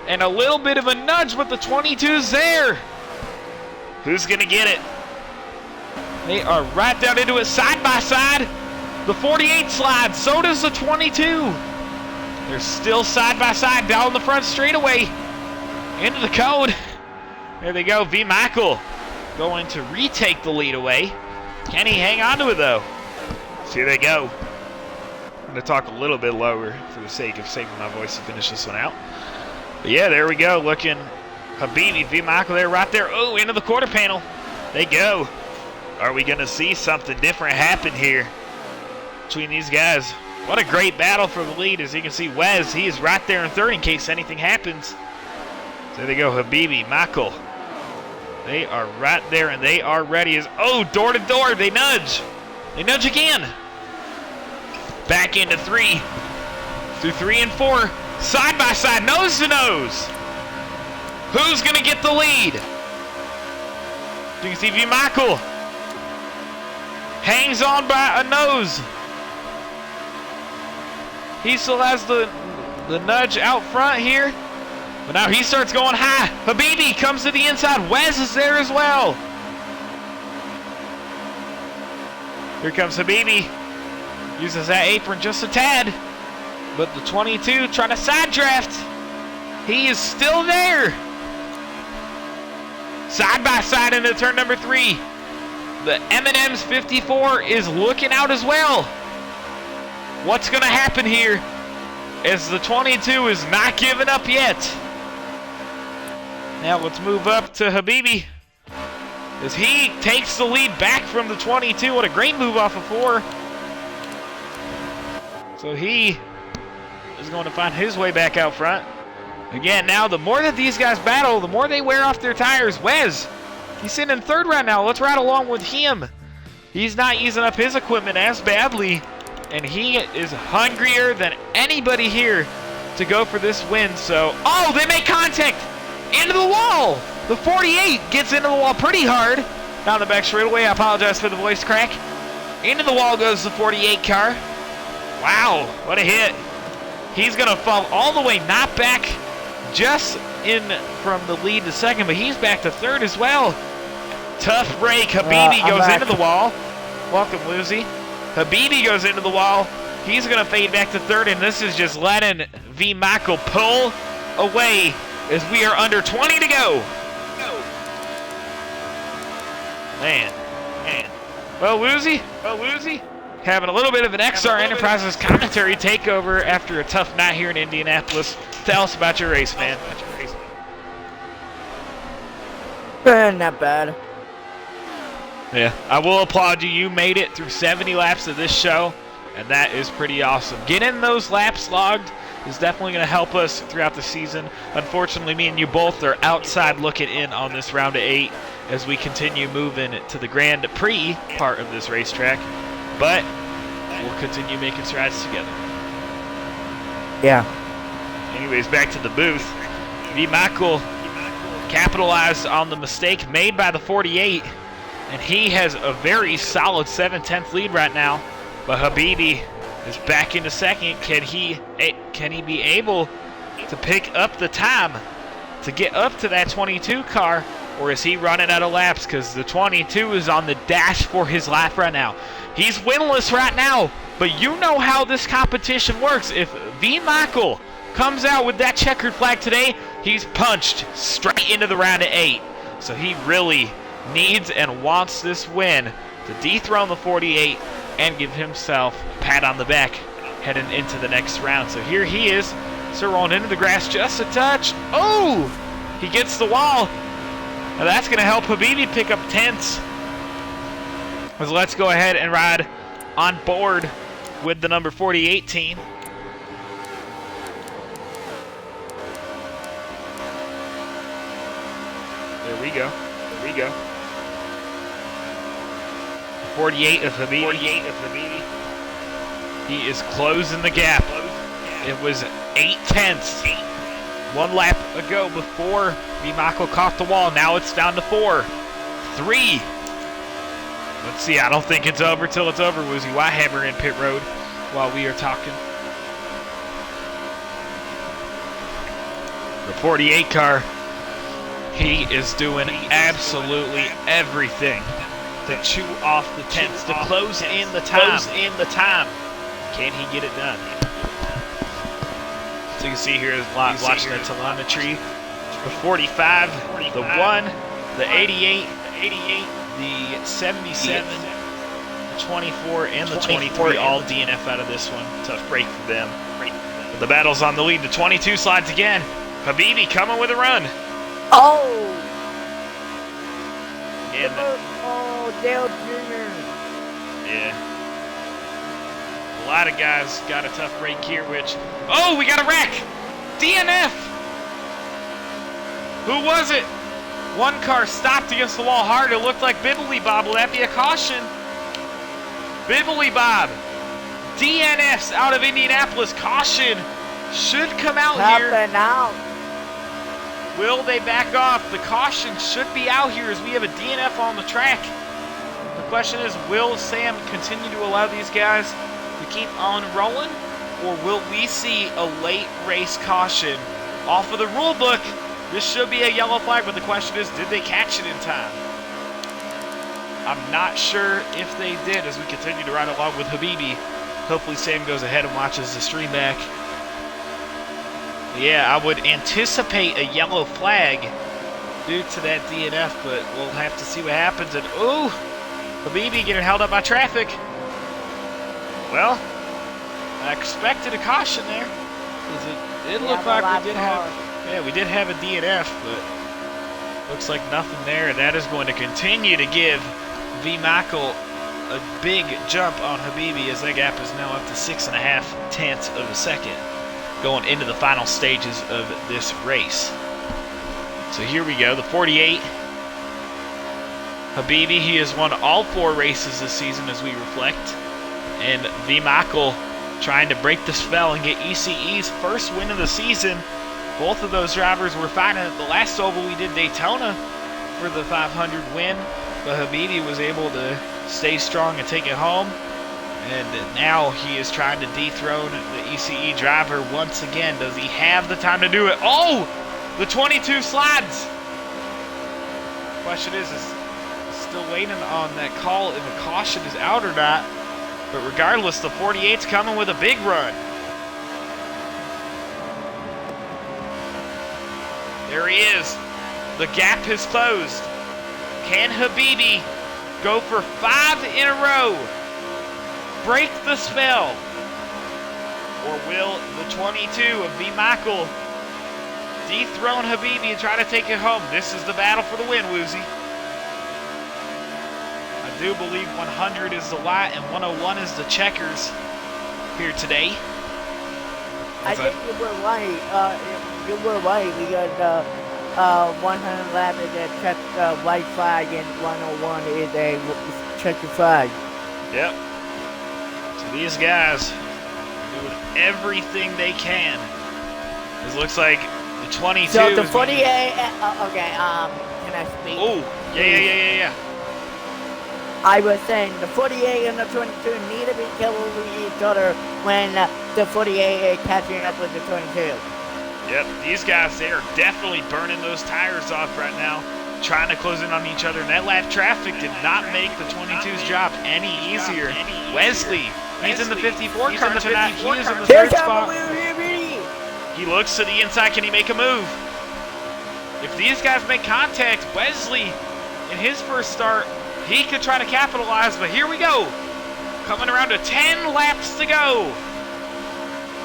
[SPEAKER 1] And a little bit of a nudge with the 22's there. Who's going to get it? They are right down into it side by side. The 48 slides. So does the 22. They're still side by side down the front straightaway. Into the cone. There they go. V. Michael going to retake the lead away. Can he hang on to it though? So here they go. I'm going to talk a little bit lower for the sake of saving my voice to finish this one out. But yeah, there we go. Looking Habibi, V. Michael there, right there. Oh, into the quarter panel. They go. Are we going to see something different happen here between these guys? What a great battle for the lead. As you can see, Wes, he is right there in third in case anything happens. So there they go, Habibi, Michael. They are right there and they are ready. As oh, door to door, they nudge. They nudge again. Back into 3. Through 3 and 4. Side by side, nose to nose. Who's going to get the lead? You can see V. Michael hangs on by a nose. He still has the nudge out front here. But now he starts going high. Habibi comes to the inside. Wes is there as well. Here comes Habibi. Uses that apron just a tad. But the 22 trying to side draft. He is still there. Side by side into turn number 3. The M&M's 54 is looking out as well. What's going to happen here as the 22 is not giving up yet? Now let's move up to Habibi as he takes the lead back from the 22. What a great move off of 4. So he is going to find his way back out front. Again, now the more that these guys battle, the more they wear off their tires. Wes, he's sitting in third right now. Let's ride along with him. He's not using up his equipment as badly, and he is hungrier than anybody here to go for this win. So, oh, they make contact into the wall. The 48 gets into the wall pretty hard down the back straightaway. I apologize for the voice crack. Into the wall goes the 48 car. Wow, what a hit. He's going to fall all the way, not back just in from the lead to second, but he's back to third as well. Tough break. Habibi goes into the wall. Welcome, Lucy. Habibi goes into the wall. He's going to fade back to third, and this is just letting V. Michael pull away as we are under 20 to go. Man. Well, Woozy, having a little bit of an XR Enterprises commentary takeover after a tough night here in Indianapolis. Tell us about your race, man.
[SPEAKER 3] Not bad.
[SPEAKER 1] Yeah, I will applaud you. You made it through 70 laps of this show, and that is pretty awesome. Getting those laps logged is definitely going to help us throughout the season. Unfortunately, me and you both are outside looking in on this round of 8 as we continue moving to the Grand Prix part of this racetrack, but we'll continue making strides together.
[SPEAKER 3] Yeah.
[SPEAKER 1] Anyways, back to the booth. V. Michael capitalized on the mistake made by the 48, and he has a very solid 7/10 lead right now. But Habibi is back into second. Can he be able to pick up the time to get up to that 22 car, or is he running out of laps? Because the 22 is on the dash for his lap right now. He's winless right now, but you know how this competition works. If V. Michael comes out with that checkered flag today, he's punched straight into the round of 8. So he really needs and wants this win to dethrone the 48 and give himself a pat on the back heading into the next round. So here he is, so rolling into the grass just a touch. Oh, he gets the wall. Now that's going to help Habibi pick up 10ths. So let's go ahead and ride on board with the number 48 team. There we go. 48 of Habibi. He is closing the gap. It was 8/10. 1 lap ago before V. Michael caught the wall. Now it's down to 4. 3. Let's see. I don't think it's over till it's over, Woozy. Whitehammer in pit road while we are talking. The 48 car, he is doing absolutely everything to chew off the 10ths, to close in the time. Can he get it done? So you can see here, he's watching the telemetry. The 45, the 1, the 88, the 77, the 24, and the 23 all DNF out of this one. Tough break for them. But the battle's on the lead. The 22 slides again. Habibi coming with a run.
[SPEAKER 3] Oh!
[SPEAKER 1] And
[SPEAKER 3] Dale Jr.
[SPEAKER 1] Yeah. A lot of guys got a tough break here, which... Oh, we got a wreck! DNF! Who was it? One car stopped against the wall hard. It looked like Bibbly Bob. Will that be a caution? Bibbly Bob. DNFs out of Indianapolis. Caution should come out here.
[SPEAKER 3] Out.
[SPEAKER 1] Will they back off? The caution should be out here as we have a DNF on the track. The question is, will Sam continue to allow these guys to keep on rolling? Or will we see a late race caution off of the rule book? This should be a yellow flag, but the question is, did they catch it in time? I'm not sure if they did as we continue to ride along with Habibi. Hopefully Sam goes ahead and watches the stream back. Yeah, I would anticipate a yellow flag due to that DNF, but we'll have to see what happens. And ooh, Habibi getting held up by traffic. Well, I expected a caution there. It looked like we did have a DNF, but looks like nothing there. That is going to continue to give V. Michael a big jump on Habibi as that gap is now up to 6.5 tenths of a second going into the final stages of this race. So here we go, the 48. Habibi, he has won all 4 races this season as we reflect. And V. Michael trying to break the spell and get ECE's first win of the season. Both of those drivers were fighting at the last oval we did, Daytona, for the 500 win. But Habibi was able to stay strong and take it home. And now he is trying to dethrone the ECE driver once again. Does he have the time to do it? Oh! The 22 slides! Question is still waiting on that call if a caution is out or not. But regardless, the 48's coming with a big run. There he is. The gap has closed. Can Habibi go for 5 in a row? Break the spell? Or will the 22 of V. Michael dethrone Habibi and try to take it home? This is the battle for the win, Woozy. I do believe 100 is the white and 101 is the checkers here today.
[SPEAKER 3] I think you were right. You were right. We got 100 lap is a check white flag and 101 is a checker flag.
[SPEAKER 1] Yep. So these guys are doing everything they can. It looks like the 22.
[SPEAKER 3] So the 48. Okay. Can I speak?
[SPEAKER 1] Oh, yeah.
[SPEAKER 3] I was saying the 48 and the 22 need to be killed with each other when the 48 is catching up with the 22.
[SPEAKER 1] Yep, these guys, they are definitely burning those tires off right now, trying to close in on each other. And that lap traffic did not make the 22's job any easier. Wesley, he's in the 54 car tonight. He is in the third spot. He looks to the inside. Can he make a move? If these guys make contact, Wesley, in his first start, he could try to capitalize, but here we go. Coming around to 10 laps to go.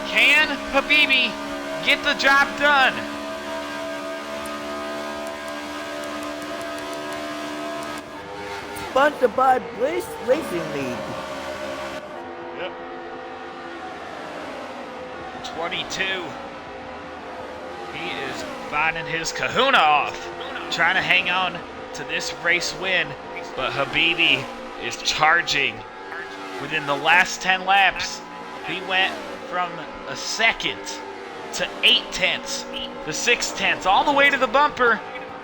[SPEAKER 1] Can Habibi get the job done?
[SPEAKER 3] Sponsored by Bliss Racing League.
[SPEAKER 1] Yep. 22. He is finding his kahuna off, trying to hang on to this race win, but Habibi is charging. Within the last 10 laps, he went from a second to 8/10, the 6/10, all the way to the bumper,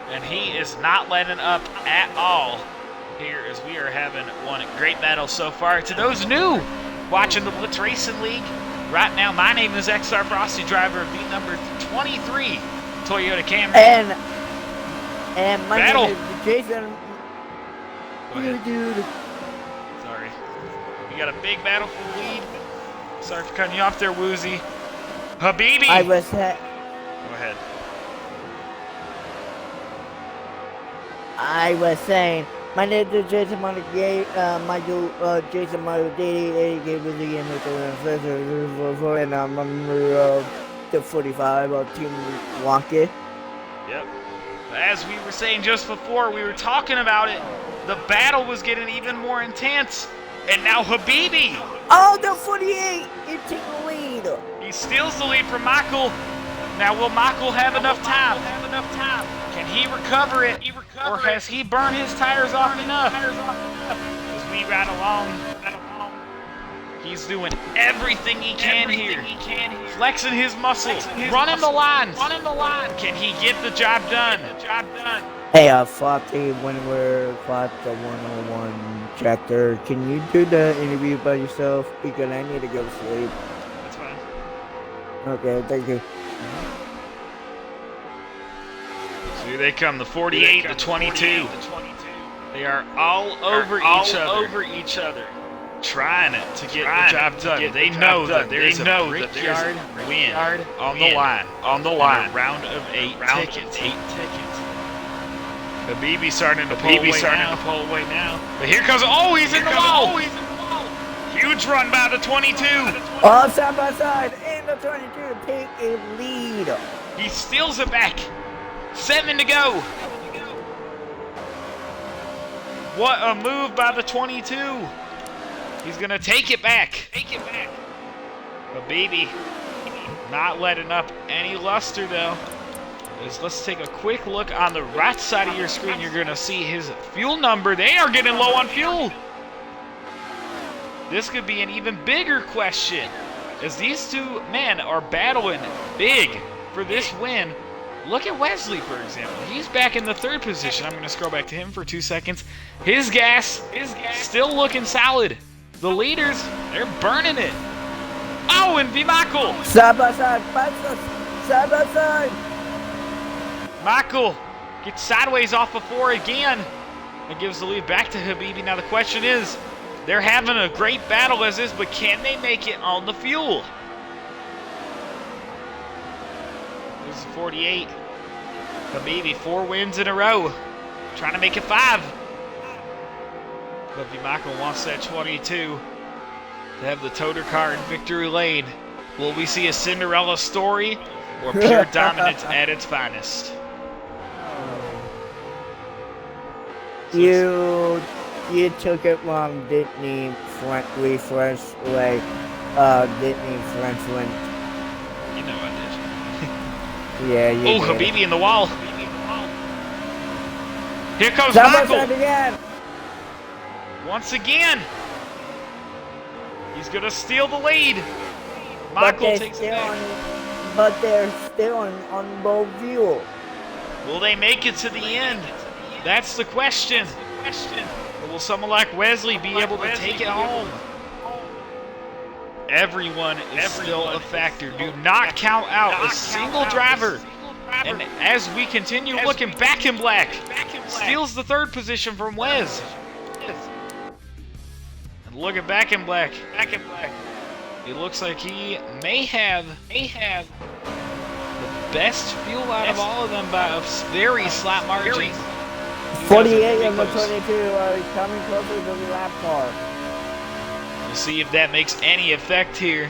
[SPEAKER 1] and he is not letting up at all here as we are having one great battle so far. To those new watching the Blitz Racing League right now, my name is XR Frosty, driver of the number 23 Toyota Camry.
[SPEAKER 3] And my
[SPEAKER 1] battle.
[SPEAKER 3] name is Jason.
[SPEAKER 1] Go ahead.
[SPEAKER 3] Dude.
[SPEAKER 1] Sorry. We got a big battle for the lead. Sorry for cutting you off there, Woozy. Habibi!
[SPEAKER 3] I was
[SPEAKER 1] Go ahead.
[SPEAKER 3] I was saying, my name is Jason Montegate, Jason Montegate, and I'm number the 45 of Team Rocket.
[SPEAKER 1] Yep. As we were saying just before, we were talking about it, the battle was getting even more intense, and now Habibi!
[SPEAKER 3] Oh, the 48 is taking the lead.
[SPEAKER 1] He steals the lead from Michael. Now will Michael have enough time? Can he recover it? Or has he burned his tires off enough? As we ride along, he's doing everything he can here. Flexing his muscles, running the lines. Can he get the job done?
[SPEAKER 3] Hey, Flopsy, when we're caught the 101 tractor, can you do the interview by yourself? Because I need to go to sleep.
[SPEAKER 1] That's fine.
[SPEAKER 3] Okay, thank you.
[SPEAKER 1] So here they come, the 48, the 22. They are all over each other. Trying to get the job done. They know that there's a Brickyard win on the line. Round of 8 tickets. Habibi starting to pull away now. But here comes, he's in the wall. Huge run by the 22.
[SPEAKER 3] All side by side, and the 22 take a lead.
[SPEAKER 1] He steals it back. 7 to go. What a move by the 22. He's going to take it back. Habibi not letting up any luster, though. Let's take a quick look on the right side of your screen. You're going to see his fuel number. They are getting low on fuel. This could be an even bigger question, as these two men are battling big for this win. look at Wesley, for example. He's back in the 3rd position. I'm going to scroll back to him for 2 seconds. His gas is still looking solid. The leaders, they're burning it. Oh, and Michael.
[SPEAKER 3] Side by side, side by side.
[SPEAKER 1] Michael gets sideways off of 4 again. It gives the lead back to Habibi. Now the question is, they're having a great battle as is, but can they make it on the fuel? This is 48. Habibi, 4 wins in a row. Trying to make it 5. But Michael wants that 22 to have the toter car in victory lane. Will we see a Cinderella story or pure dominance at its finest?
[SPEAKER 3] You took it wrong, didn't you? Refresh away. Didn't you, French win?
[SPEAKER 1] You know I did.
[SPEAKER 3] Yeah, you
[SPEAKER 1] Oh,
[SPEAKER 3] did.
[SPEAKER 1] Habibi in the wall. Here comes
[SPEAKER 3] Side by
[SPEAKER 1] Michael.
[SPEAKER 3] side again.
[SPEAKER 1] Once again. He's going to steal the lead.
[SPEAKER 3] But
[SPEAKER 1] Michael
[SPEAKER 3] they're
[SPEAKER 1] takes it
[SPEAKER 3] still
[SPEAKER 1] back.
[SPEAKER 3] but they're still on low fuel.
[SPEAKER 1] Will they make it to the end? That's the question. Or will someone like Wesley be able to take it home? Everyone is still a factor. Do not count out a single driver. And as we continue looking, back in black steals the 3rd position from Wes. And look at back in black. It looks like he may have the best fuel out of all of them by a very slight margin.
[SPEAKER 3] 48 of the 22 are coming closer to the lap car.
[SPEAKER 1] We'll see if that makes any effect here.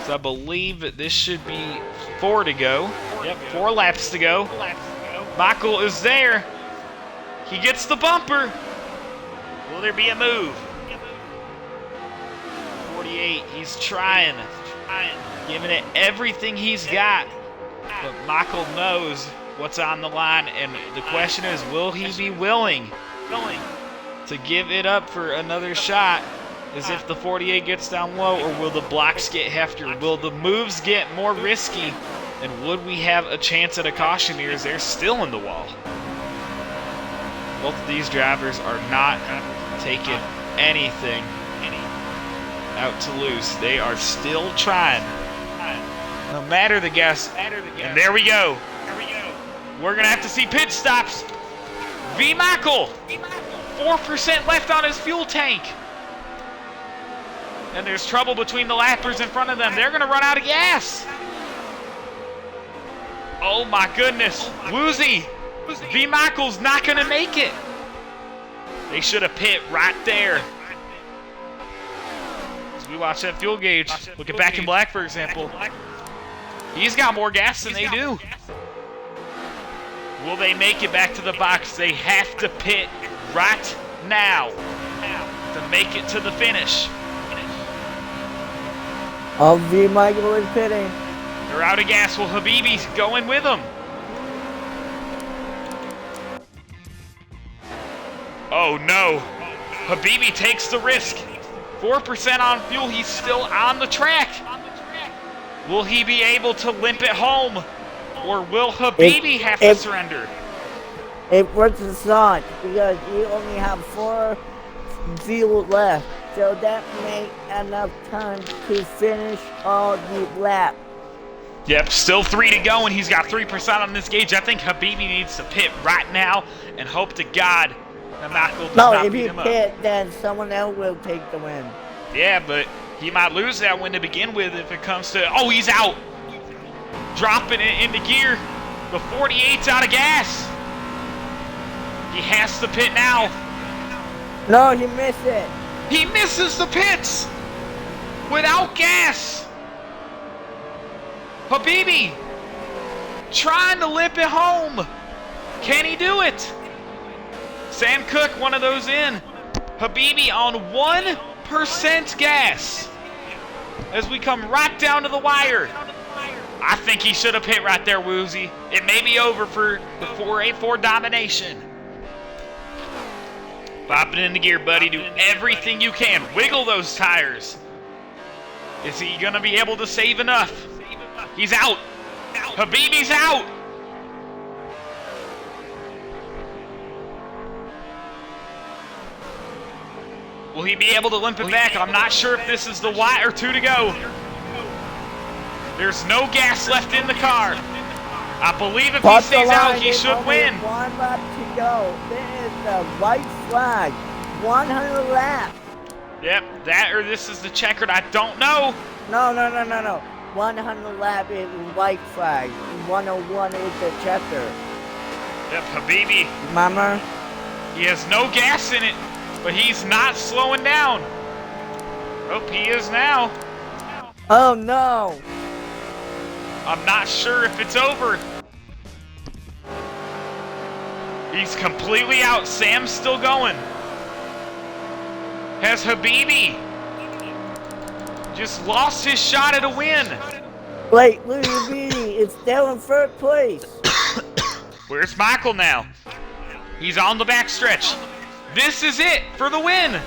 [SPEAKER 1] So I believe that this should be 4 to go. Yep, 4 laps to go. Michael is there. He gets the bumper. Will there be a move? 48, he's trying. Giving it everything he's got. But Michael knows what's on the line, and the question is, will he be willing to give it up for another shot as if the 48 gets down low, or will the blocks get heftier? Will the moves get more risky, and would we have a chance at a caution here as they're still in the wall? Both of these drivers are not taking anything out to lose. They are still trying, no matter the gas. And there we go. We're going to have to see pit stops. Michael, 4% left on his fuel tank. And there's trouble between the lappers in front of them. They're going to run out of gas. Oh my goodness. Woozy. Michael's not going to make it. They should have pit right there. As we watch that fuel gauge. Look at back in black, for example. He's got more gas than they do. Will they make it back to the box? They have to pit right now to make it to the finish.
[SPEAKER 3] Michael is pitting.
[SPEAKER 1] They're out of gas. Will Habibi's going with them? Oh no. Habibi takes the risk. 4% on fuel. He's still on the track. Will he be able to limp it home? Or will Habibi have to surrender?
[SPEAKER 3] It works as not because you only have 4 fuel left. So that makes enough time to finish all the lap.
[SPEAKER 1] Yep, still 3 to go, and he's got 3% on this gauge. I think Habibi needs to pit right now and hope to God that Michael does not
[SPEAKER 3] if
[SPEAKER 1] beat
[SPEAKER 3] you
[SPEAKER 1] him up.
[SPEAKER 3] pit, then someone else will take the win.
[SPEAKER 1] Yeah, but he might lose that win to begin with if it comes to... Oh, he's out. Dropping it into gear. The 48's out of gas. He has to pit now.
[SPEAKER 3] No, he missed it.
[SPEAKER 1] He misses the pits without gas. Habibi trying to limp it home. Can he do it? Sam Cook, one of those in. Habibi on 1% gas as we come right down to the wire. I think he should have hit right there, Woozy. It may be over for the 484 domination. Pop it into gear, buddy. Do everything you can. Wiggle those tires. Is he going to be able to save enough? He's out. Habibi's out. Will he be able to limp it back? I'm not sure if this is the Y or 2 to go. There's no gas left in the car. I believe if he stays out, he should win.
[SPEAKER 3] One lap to go. There is the white flag. 100 laps.
[SPEAKER 1] Yep, that or this is the checkered. I don't know.
[SPEAKER 3] No. 100 lap is white flag. 101 is the checker.
[SPEAKER 1] Yep, Habibi.
[SPEAKER 3] Mama.
[SPEAKER 1] He has no gas in it, but he's not slowing down. Oh, he is now.
[SPEAKER 3] Oh no.
[SPEAKER 1] I'm not sure if it's over. He's completely out. Sam's still going. Has Habibi just lost his shot at a win?
[SPEAKER 3] Wait, Habibi is still in third place.
[SPEAKER 1] Where's Michael now? He's on the backstretch. This is it for the win.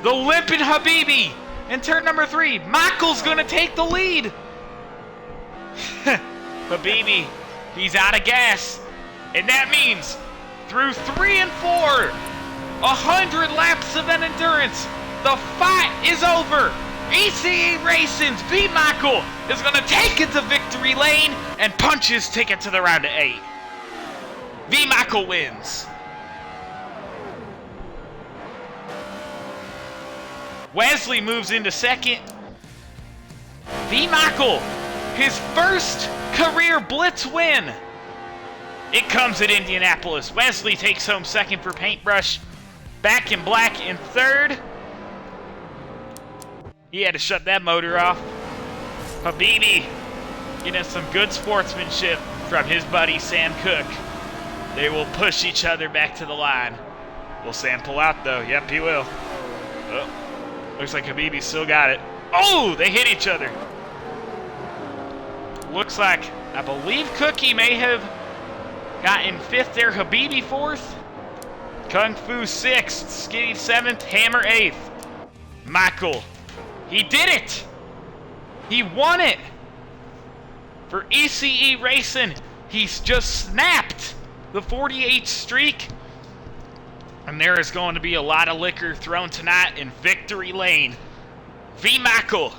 [SPEAKER 1] The limping Habibi in turn number 3. Michael's gonna take the lead. Habibi, he's out of gas. And that means through 3 and 4, 100 laps of an endurance, the fight is over. ECE Racing's V. Michael is going to take it to victory lane and punch his ticket to the round of 8. V. Michael wins. Wesley moves into second. V. Michael, his first career Blitz win. It comes at Indianapolis. Wesley takes home second for Paintbrush. Back in Black in third. He had to shut that motor off. Habibi getting some good sportsmanship from his buddy Sam Cook. They will push each other back to the line. Will Sam pull out though? Yep, he will. Oh, looks like Habibi still got it. Oh, they hit each other. Looks like, I believe Cookie may have gotten 5th there. Habibi 4th. Kung Fu 6th. Skinny 7th. Hammer 8th. Michael. He did it! He won it! For ECE Racing, he's just snapped the 48 streak. And there is going to be a lot of liquor thrown tonight in victory lane. V. Michael,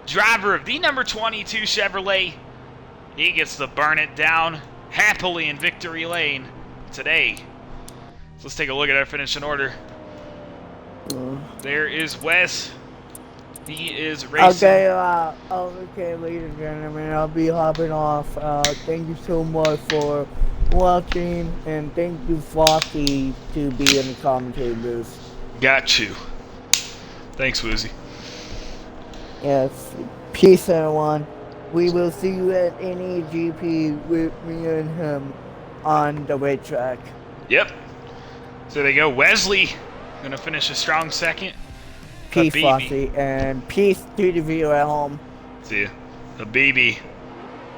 [SPEAKER 1] driver of the number 22 Chevrolet, he gets to burn it down happily in victory lane today. So let's take a look at our finishing order. There is Wes. He is racing.
[SPEAKER 3] Okay, ladies and gentlemen, I'll be hopping off. Thank you so much for watching, and thank you, Flossie, to be in the commentary booth.
[SPEAKER 1] Got you. Thanks, Woozy.
[SPEAKER 3] Yes, peace, everyone. We will see you at NEGP with me and him on the racetrack.
[SPEAKER 1] Yep. So there you go. Wesley gonna finish a strong second.
[SPEAKER 3] Peace,
[SPEAKER 1] Habibi.
[SPEAKER 3] Flossie, and peace to the viewer at home.
[SPEAKER 1] See ya. Habibi.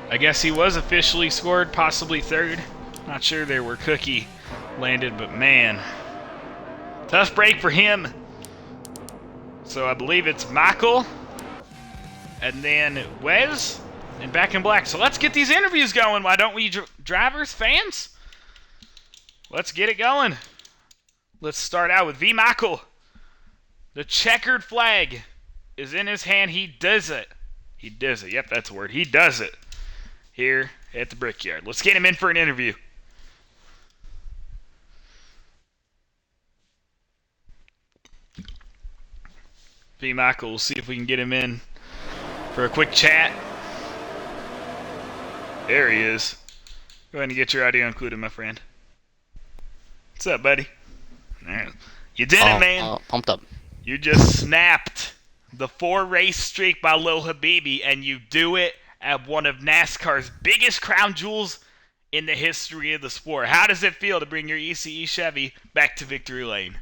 [SPEAKER 1] I guess he was officially scored, possibly 3rd. Not sure there where Cookie landed, but man. Tough break for him. So I believe it's Michael. And then Wes. And Back in Black. So let's get these interviews going. Why don't we, drivers, fans? Let's get it going. Let's start out with V. Michael. The checkered flag is in his hand. He does it. He does it. Yep, that's a word. He does it here at the Brickyard. Let's get him in for an interview. V. Michael, we'll see if we can get him in for a quick chat. There he is. Go ahead and get your audio included, my friend. What's up, buddy? Right. You did it, man.
[SPEAKER 4] Pumped up.
[SPEAKER 1] You just snapped the 4-race streak by Lil Habibi, and you do it at one of NASCAR's biggest crown jewels in the history of the sport. How does it feel to bring your ECE Chevy back to victory lane?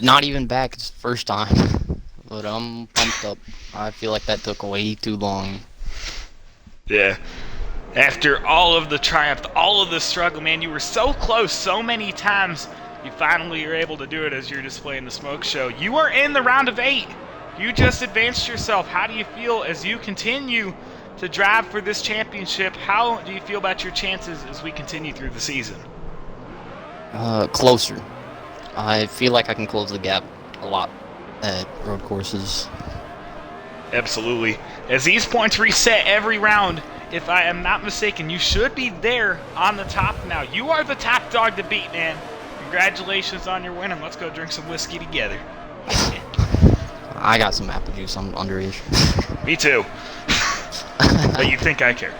[SPEAKER 4] Not even back. It's the first time. But I'm pumped up. I feel like that took way too long.
[SPEAKER 1] Yeah. After all of the triumph, all of the struggle, man, you were so close so many times. You finally are able to do it as you're displaying the smoke show. You are in the round of 8. You just advanced yourself. How do you feel as you continue to drive for this championship? How do you feel about your chances as we continue through the season?
[SPEAKER 4] Closer. I feel like I can close the gap a lot at road courses.
[SPEAKER 1] Absolutely. As these points reset every round, if I am not mistaken, you should be there on the top now. You are the top dog to beat, man. Congratulations on your win, and let's go drink some whiskey together.
[SPEAKER 4] I got some apple juice. I'm underage.
[SPEAKER 1] Me too. But you think I care.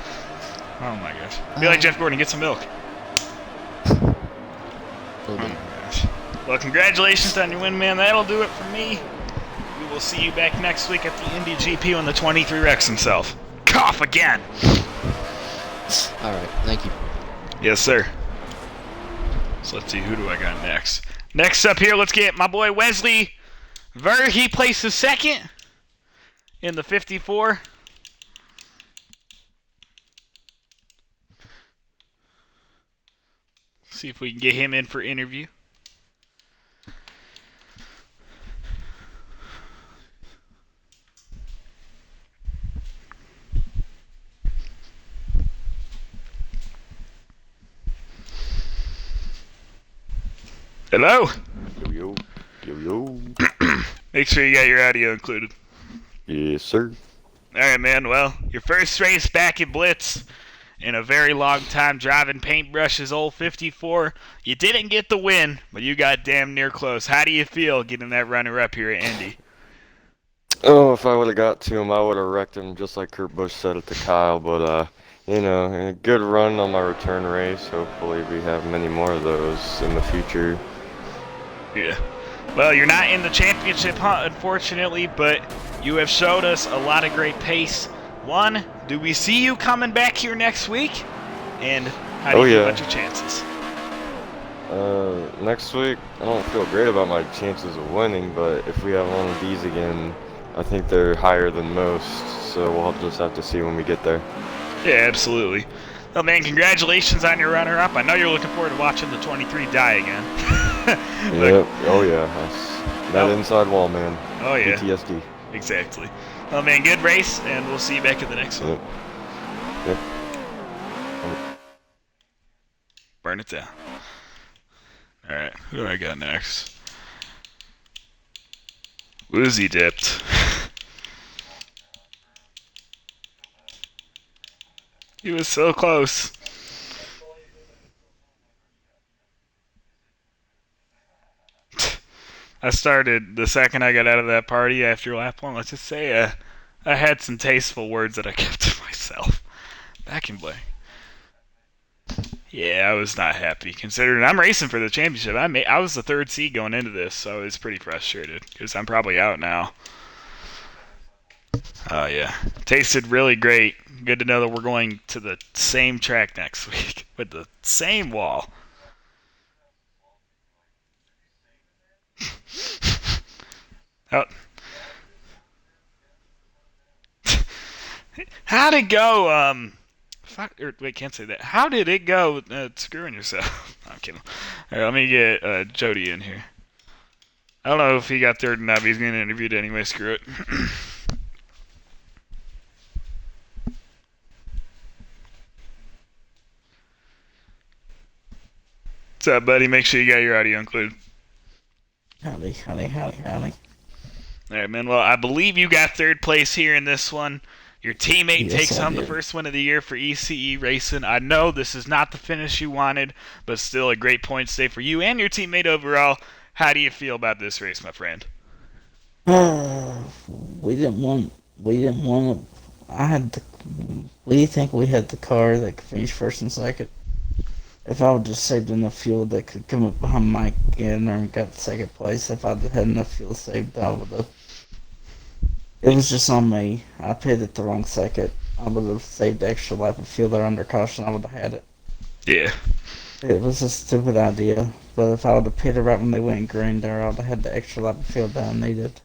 [SPEAKER 1] Oh my gosh. Be like Jeff Gordon, get some milk. Oh my gosh. Well, congratulations on your win, man. That'll do it for me. We will see you back next week at the Indy GP when the 23 wrecks himself. Cough again.
[SPEAKER 4] Alright, thank you.
[SPEAKER 1] Yes, sir. So let's see, who do I got next? Next up here, let's get my boy Wesley Ver. He places second in the 54. See if we can get him in for interview. Hello.
[SPEAKER 5] Yo, yo, yo.
[SPEAKER 1] Make sure you got your audio included.
[SPEAKER 5] Yes, sir.
[SPEAKER 1] All right, man. Well, your first race back in Blitz in a very long time, driving Paintbrush's old 54. You didn't get the win, but you got damn near close. How do you feel getting that runner-up here at Indy?
[SPEAKER 5] Oh, if I would have got to him, I would have wrecked him just like Kurt Busch said it to Kyle. But, you know, a good run on my return race. Hopefully we have many more of those in the future.
[SPEAKER 1] Yeah. Well, you're not in the championship hunt, unfortunately, but you have showed us a lot of great pace. One, do we see you coming back here next week? And how do you feel about your chances?
[SPEAKER 5] Next week, I don't feel great about my chances of winning, but if we have one of these again, I think they're higher than most, so we'll just have to see when we get there.
[SPEAKER 1] Yeah, absolutely. Well, man, congratulations on your runner-up. I know you're looking forward to watching the 23 die again.
[SPEAKER 5] Yep. Oh, yeah. That's that inside wall, man.
[SPEAKER 1] Oh, yeah.
[SPEAKER 5] PTSD.
[SPEAKER 1] Exactly. Well, man, good race, and we'll see you back in the next one.
[SPEAKER 5] Yep.
[SPEAKER 1] Burn it down. All right, who do I got next? Woozy dipped. He was so close. I started the second I got out of that party after lap one. Let's just say I had some tasteful words that I kept to myself. Back in blank. Yeah, I was not happy considering I'm racing for the championship. I was the third seed going into this, so I was pretty frustrated because I'm probably out now. Oh yeah, tasted really great. Good to know that we're going to the same track next week with the same wall. Oh. How'd it go? Wait, can't say that. How did it go screwing yourself? I'm kidding. All right, let me get Jody in here. I don't know if he got third or not, but he's getting interviewed anyway. Screw it. What's up, buddy? Make sure you got your audio included.
[SPEAKER 3] Howdy.
[SPEAKER 1] All right, man. Well, I believe you got third place here in this one. Your teammate takes home the first win of the year for ECE Racing. I know this is not the finish you wanted, but still a great point stay for you and your teammate overall. How do you feel about this race, my friend?
[SPEAKER 3] We didn't want to. We think we had the car that could finish first and second. If I would just saved enough fuel that could come up behind Mike again or got second place, if I'd had enough fuel saved, I would have. It was just on me. I pitted the wrong second. I would have saved the extra lap of fuel there under caution. I would have had it.
[SPEAKER 1] Yeah.
[SPEAKER 3] It was a stupid idea. But if I would have pitted right when they went green there, I would have had the extra lap of fuel that I needed.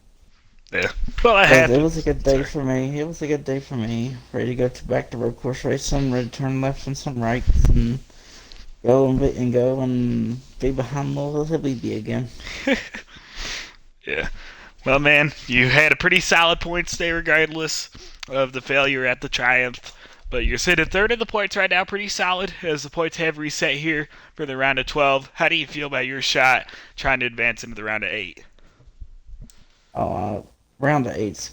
[SPEAKER 1] Yeah. Well, it
[SPEAKER 3] was a good day for me. It was a good day for me. Ready to go back to road course racing. Ready to turn left and some rights and go and be behind Louisville Habibi again.
[SPEAKER 1] Yeah. Well, man, you had a pretty solid point stay regardless of the failure at the Triumph. But you're sitting third in the points right now, pretty solid, as the points have reset here for the round of 12. How do you feel about your shot trying to advance into the round of 8?
[SPEAKER 6] Round of 8's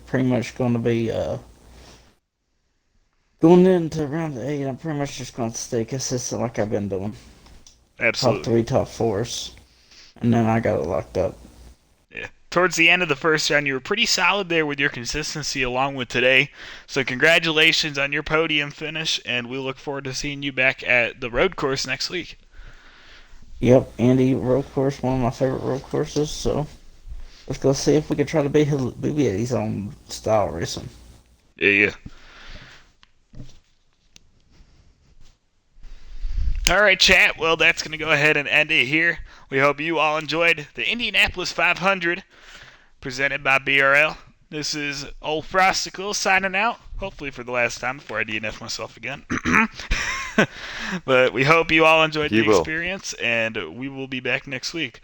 [SPEAKER 6] pretty much going to be going into round of 8. I'm pretty much just going to stay consistent like I've been doing.
[SPEAKER 1] Absolutely.
[SPEAKER 6] Top 3, top 4s, and then I got it locked up.
[SPEAKER 1] Yeah. Towards the end of the first round, you were pretty solid there with your consistency along with today. So congratulations on your podium finish, and we look forward to seeing you back at the road course next week.
[SPEAKER 6] Yep, Indy road course, one of my favorite road courses. So let's go see if we can try to beat his own style racing.
[SPEAKER 1] Yeah. All right, chat. Well, that's going to go ahead and end it here. We hope you all enjoyed the Indianapolis 500 presented by BRL. This is Old Frosticle signing out, hopefully for the last time before I DNF myself again. But we hope you all enjoyed the experience, and we will be back next week.